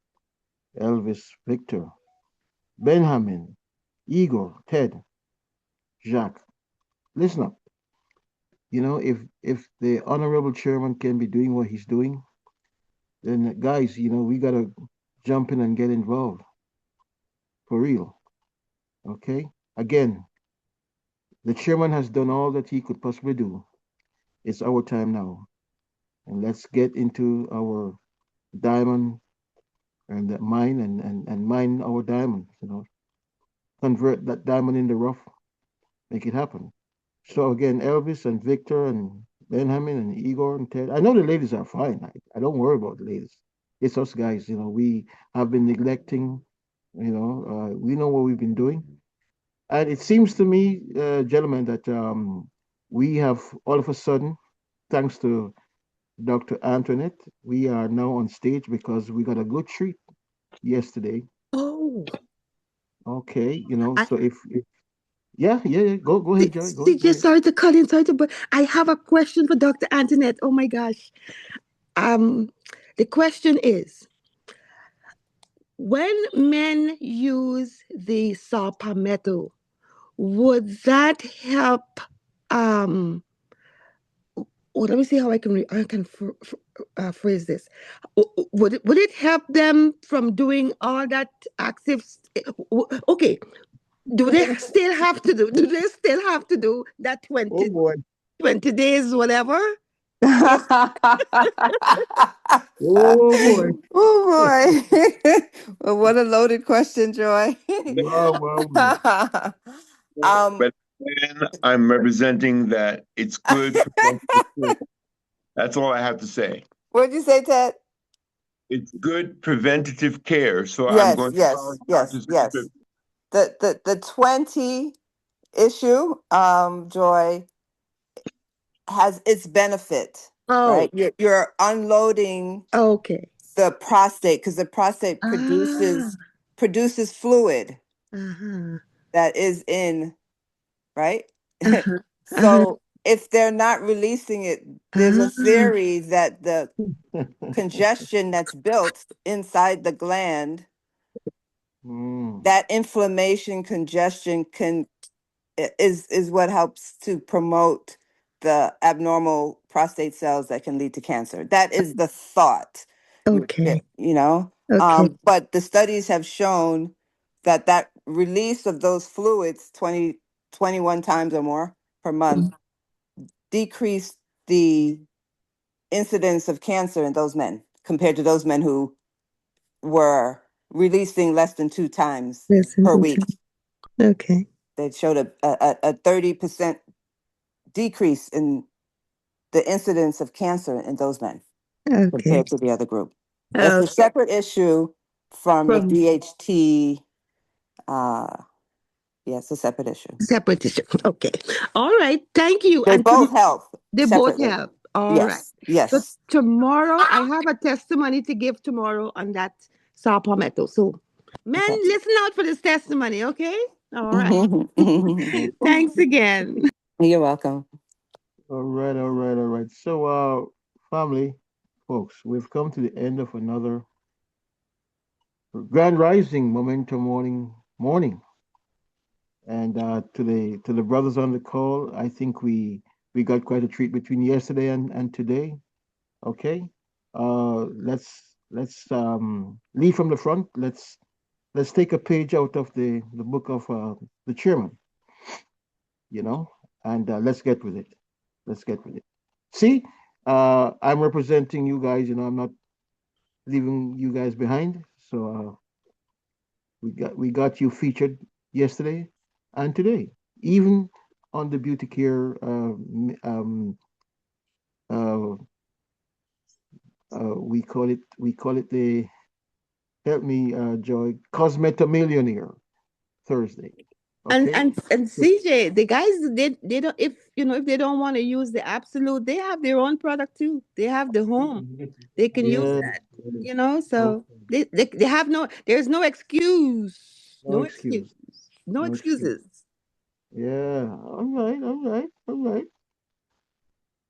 Elvis, Victor, Benjamin, Igor, Ted, Jacques. Listen up. You know, if the honorable chairman can be doing what he's doing, then guys, we gotta jump in and get involved. For real. Okay? Again, the chairman has done all that he could possibly do. It's our time now. And let's get into our diamond and the mine and mine our diamond, Convert that diamond in the rough, make it happen. So again, Elvis and Victor and Benjamin and Igor and Ted. I know the ladies are fine. I don't worry about the ladies. It's us guys, we have been neglecting, we know what we've been doing. And it seems to me, gentlemen, that we have all of a sudden, thanks to Dr. Antoinette, we are now on stage because we got a good treat yesterday. Oh. Okay, so if yeah, go ahead, Joy. Go ahead. Sorry to cut in, but I have a question for Dr. Antoinette. Oh my gosh. The question is, when men use the saw palmetto, would that help? Let me see how I can phrase this. Would it help them from doing all that active? Okay, do they still have to do? Do they still have to do that 20 days, whatever? Oh boy. Oh boy. Well, what a loaded question, Joy. Wow. But then I'm representing that it's good. That's all I have to say. What'd you say, Ted? It's good preventative care. So I'm Yes, going to yes, follow yes, Dr. yes. Script. The 20 issue, Joy, has its benefit, right? You're unloading Okay. the prostate because the prostate produces fluid that is in, right? So if they're not releasing it, there's a theory that the congestion that's built inside the gland, that inflammation congestion is what helps to promote the abnormal prostate cells that can lead to cancer. That is the thought. Okay. But the studies have shown that release of those fluids 21 times or more per month decrease the incidence of cancer in those men compared to those men who were releasing less than 2 times per week. Okay. They showed a 30% decrease in the incidence of cancer in those men compared to the other group. It's a separate issue from the DHT. It's a separate issue. Separate issue. Okay. All right. Thank you. They both help. They both help. All right. Yes. So tomorrow, I have a testimony to give tomorrow on that saw palmetto. So, men, listen out for this testimony, okay? All right. Thanks again. You're welcome. All right. So, family, folks, we've come to the end of another Grand Rising Momentum morning. And to the brothers on the call, I think we got quite a treat between yesterday and today. Okay, let's lead from the front. Let's take a page out of the book of the chairman. And let's get with it. See, I'm representing you guys. I'm not leaving you guys behind. So we got you featured yesterday, and today, even on the beauty care we call it the, help me, Joy, Cosmetomillionaire Thursday. Okay. And CJ, the guys, they don't, if if they don't want to use the absolute, they have their own product too. They have the home. They can use Yeah. that. So they have there's no excuse. No excuse. No No excuse. excuses. Yeah. All right.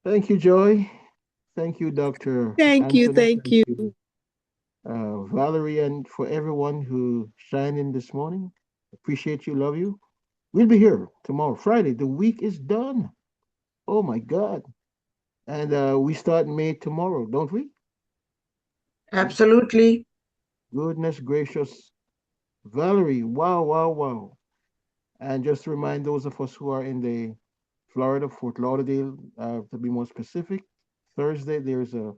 Thank you, Joy. Thank you, Dr. Thank you. Anthony. Thank you. Valerie, and for everyone who signed in this morning. Appreciate you, love you. We'll be here tomorrow, Friday. The week is done. Oh my God. And we start May tomorrow, don't we? Absolutely. Goodness gracious. Valerie, wow. And just to remind those of us who are in the Florida, Fort Lauderdale, to be more specific, Thursday there's a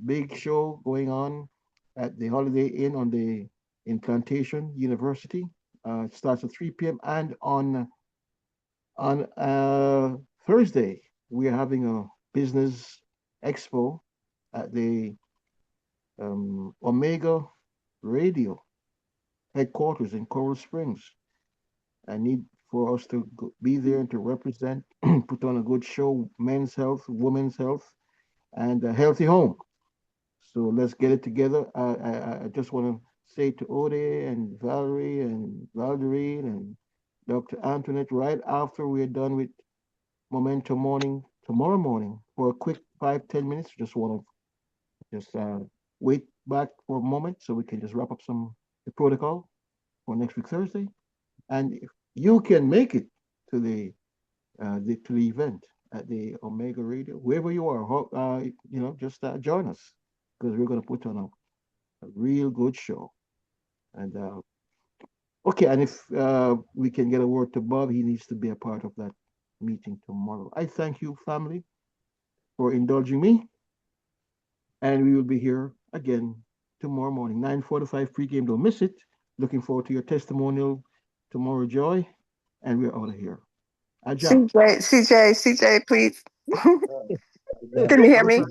big show going on at the Holiday Inn in Plantation University. It starts at 3 p.m. And on Thursday, we are having a business expo at the Omega Radio headquarters in Coral Springs. I need for us to be there and to represent, put on a good show, men's health, women's health, and a healthy home. So let's get it together. I just want to say to Ode and Valerie and Valderine and Dr. Antoinette, right after we're done with Momentum Morning tomorrow morning, for a quick 5-10 minutes, just want to just wait back for a moment so we can just wrap up the protocol for next week Thursday. And if you can make it to the event at the Omega Radio, wherever you are, just join us, because we're going to put on a real good show. And okay, and if we can get a word to Bob, he needs to be a part of that meeting tomorrow. I thank you, family, for indulging me, and we will be here again tomorrow morning, 9:45 pregame. Don't miss it. Looking forward to your testimonial tomorrow, Joy, and we're out of here. CJ, please. Can you hear me?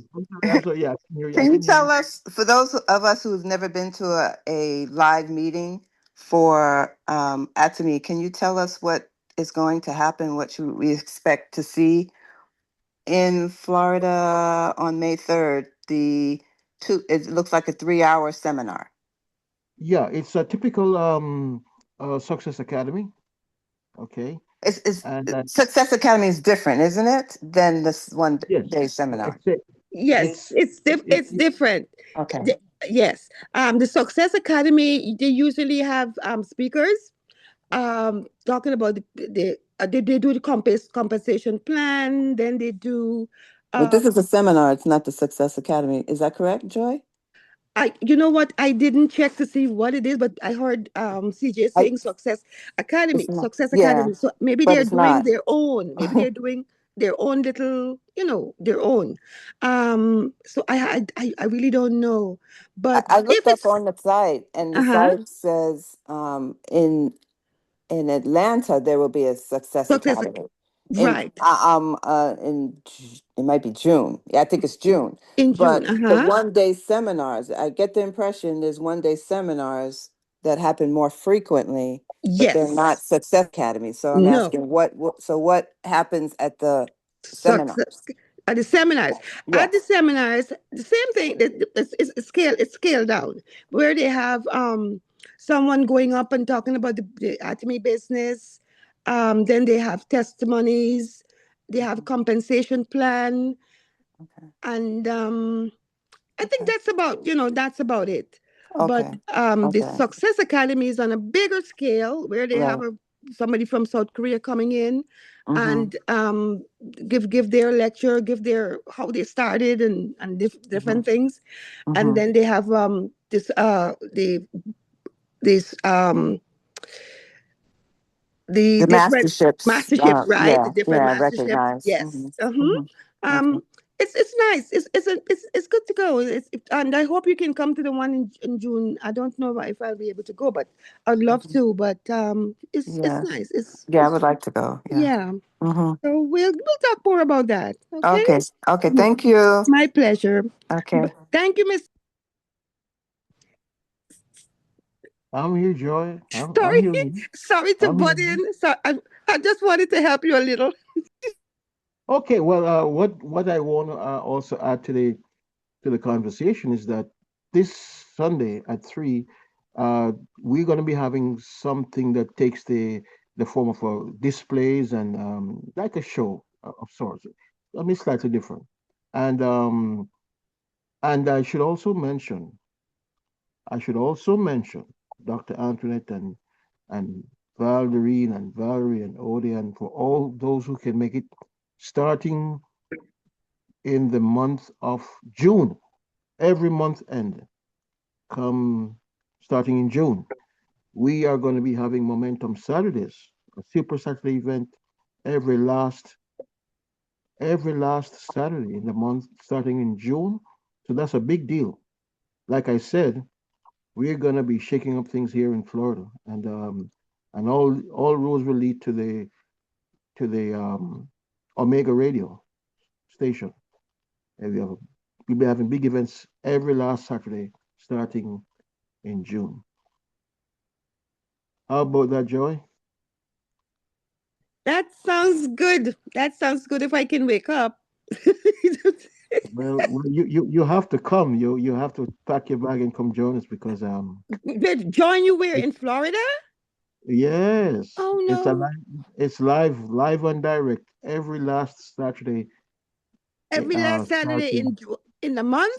I'm sorry, yeah. Can you tell us, for those of us who've never been to a live meeting for Atomy, can you tell us what is going to happen, what we expect to see in Florida on May 3rd? It looks like a 3-hour seminar. Yeah, it's a typical Success Academy. Okay. Success Academy is different, isn't it, than this one-day seminar? Yes, it's different. Okay. Yes. The Success Academy, they usually have speakers talking about they do the compensation plan, then they do. But this is a seminar, it's not the Success Academy. Is that correct, Joy? You know what? I didn't check to see what it is, but I heard CJ saying Success Academy. So maybe they're doing their own. Maybe they're doing their own little, their own. So I really don't know. But I looked up on the site, and the site says in Atlanta there will be a Success Academy. Right. It might be June. Yeah, I think it's June. In June, the one-day seminars, I get the impression there's one-day seminars that happen more frequently, but they're not Success Academy. So I'm asking, what happens at the seminars? At the seminars. Yes. At the seminars, the same thing. It's scaled down, where they have someone going up and talking about the Atomy business. Then they have testimonies, they have compensation plan, and I think that's about it. But the Success Academy is on a bigger scale, where they have somebody from South Korea coming in and give their lecture, give their how they started and different things, and then they have the masterships, mastership, right? The different masterships. recognized. Yes. it's nice. It's good to go. And I hope you can come to the one in June. I don't know if I'll be able to go, but I'd love to. But it's Yeah. nice. Yeah, I would like to go. Yeah. Yeah. Mm-hmm. So we'll talk more about that. Okay. Okay. Okay. Thank you. My pleasure. Okay. Thank you, Miss. I'm here, Joy. I'm Sorry, hearing you. sorry to I'm butt hearing you. in. So I just wanted to help you a little. Okay, well, what I want to also add to the conversation is that this Sunday at 3, we're going to be having something that takes the form of displays and like a show of sorts. I mean, slightly different. And I should also mention Dr. Antoinette and Valderine and Valerie and Odie and for all those who can make it starting in the month of June, every month end, starting in June, we are going to be having Momentum Saturdays, a Super Saturday event every last Saturday in the month, starting in June. So that's a big deal. Like I said, we're going to be shaking up things here in Florida, and all roads will lead to the Omega Radio station. And we'll be having big events every last Saturday starting in June. How about that, Joy? That sounds good. That sounds good if I can wake up. Well, you have to come. You have to pack your bag and come join us because But join you where in Florida? yes, Oh no. It's live and direct every last Saturday. Every last Saturday in the month?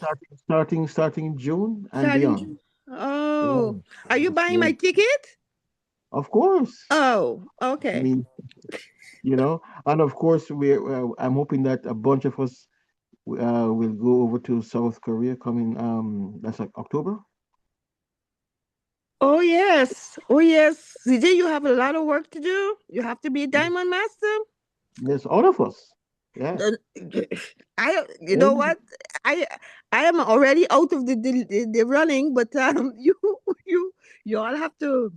Starting in June and Starting beyond. June. Oh, Yes, are you buying my yes. ticket? Of course. Oh, I okay. mean, and of course I'm hoping that a bunch of us will go over to South Korea coming that's like October. Oh yes. Oh yes. CJ, you have a lot of work to do. You have to be a diamond master. Yes, all of us. Yeah. You know what? I am already out of the running, but you all have to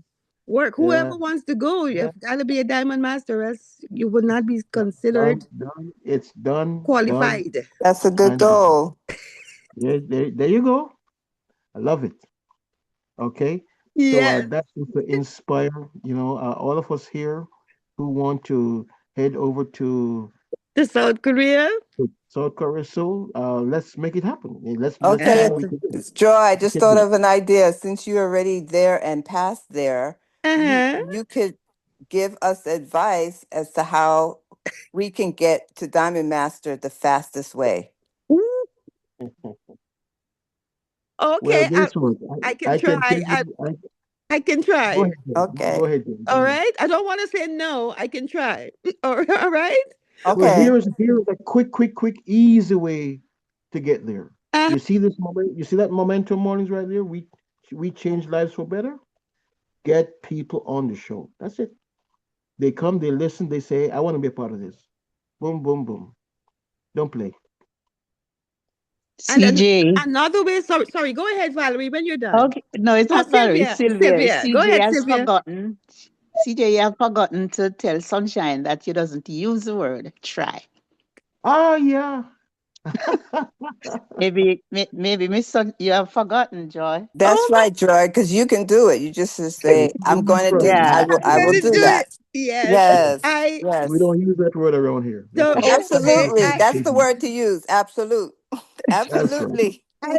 work. Yeah. Whoever wants to go, you've got to be a diamond master, else you would not be considered Done. It's done. qualified. Done. That's a good goal. Yeah, there you go. I love it. Okay. Yeah. So that's to inspire, all of us here who want to head over to South Korea. So let's make it happen. Let's see Okay, what we can do. Joy, I just thought of an idea. Since you're already there and past there, you could give us advice as to how we can get to Diamond Master the fastest way. Okay, Well, guess what? I can try. I can try. Go ahead. Okay. Go ahead. All right. I don't want to say no. I can try. All right. Okay. Well, here's a quick, easy way to get there. You see this moment? You see that Momentum Mornings right there? We change lives for better. Get people on the show. That's it. They come, they listen, they say, I want to be a part of this. Boom, boom, boom. Don't play. CJ. Another way. Sorry. Go ahead, Valerie, when you're done. Okay. No, it's not Valerie. Sylvia. Go ahead, has Sylvia. forgotten. CJ, you have forgotten to tell Sunshine that she doesn't use the word try. Oh, yeah. maybe Miss Sun, you have forgotten, Joy. That's right, Joy, because you can do it. You just say, I'm going to do it. I will do that. Yes. Yes. We don't use that word around here. Absolutely. That's the word to use. Absolute. Absolutely. I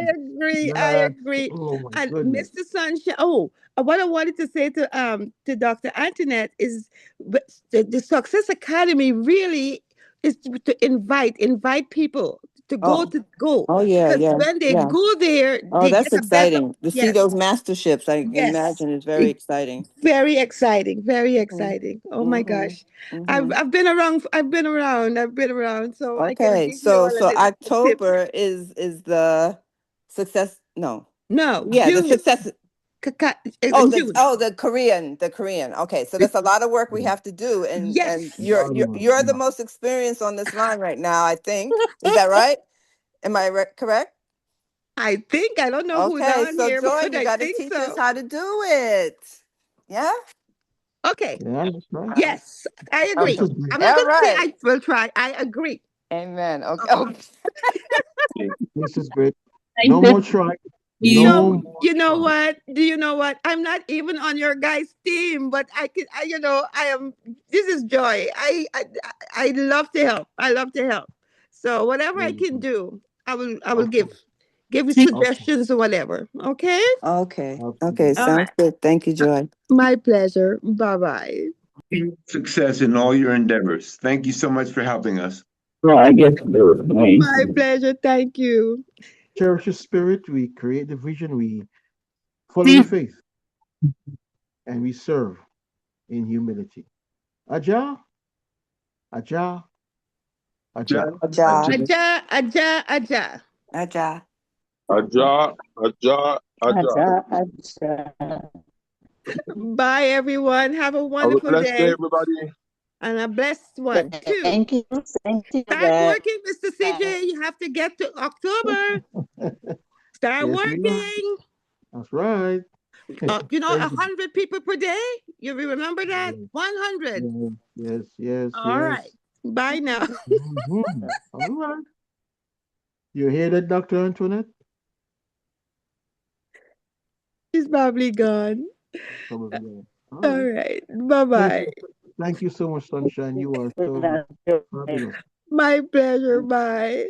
agree. Oh, my And goodness. Mr. Sunshine. Oh, what I wanted to say to Dr. Antoinette is the Success Academy really is to invite people to go. Oh, yeah. When they go there, they that's get a better- exciting. To see those masterships, I Yes. imagine is very exciting. Very exciting. Very exciting. Oh my gosh. I've been around. So I can Okay, give you all so a little October is the success. No. June. The success. In June. The Korean. Okay, so that's a lot of work we have to do, and Yes. you're the most experienced on this line right now. I think is that right? Am I correct? I think. I don't know who's Okay, on so here, Joy, but you I got to think teach so. us how to do it. Yeah? Okay. Yeah, that's right. Yes, I agree. This is great. I'm not All going to say right. I will try. I agree. Amen. Okay. This is great. No more try. No more You know try. what? Do you know what? I'm not even on your guys' team, but I am. This is Joy. I love to help. I love to help. So whatever I can do, I will give you suggestions or whatever. Okay. Okay. Absolutely. Okay. All Sounds right. good. Thank you, Joy. My pleasure. Bye bye. Success in all your endeavors. Thank you so much for helping us. My pleasure. Thank you. Cherish the spirit. We create the vision. We follow the faith, and we serve in humility. Aja, aja, aja. Aja. Aja, aja, aja. Aja. Aja, aja, aja. Bye, everyone. Have a Have a wonderful blessed day, day everybody. and a blessed one too. Thank you. Thank you. Start working, Mr. CJ. You have to get to October. Start Yes, we are. working. That's right. 100 people per day. You remember that? 100. Yes, yes, All yes. right. Bye now. Mhm. All right. You hear that, Dr. Antoinette? She's probably gone. Probably. All All right. right. Bye-bye. Thank you so much, Sunshine. You are so fabulous. My pleasure. Bye.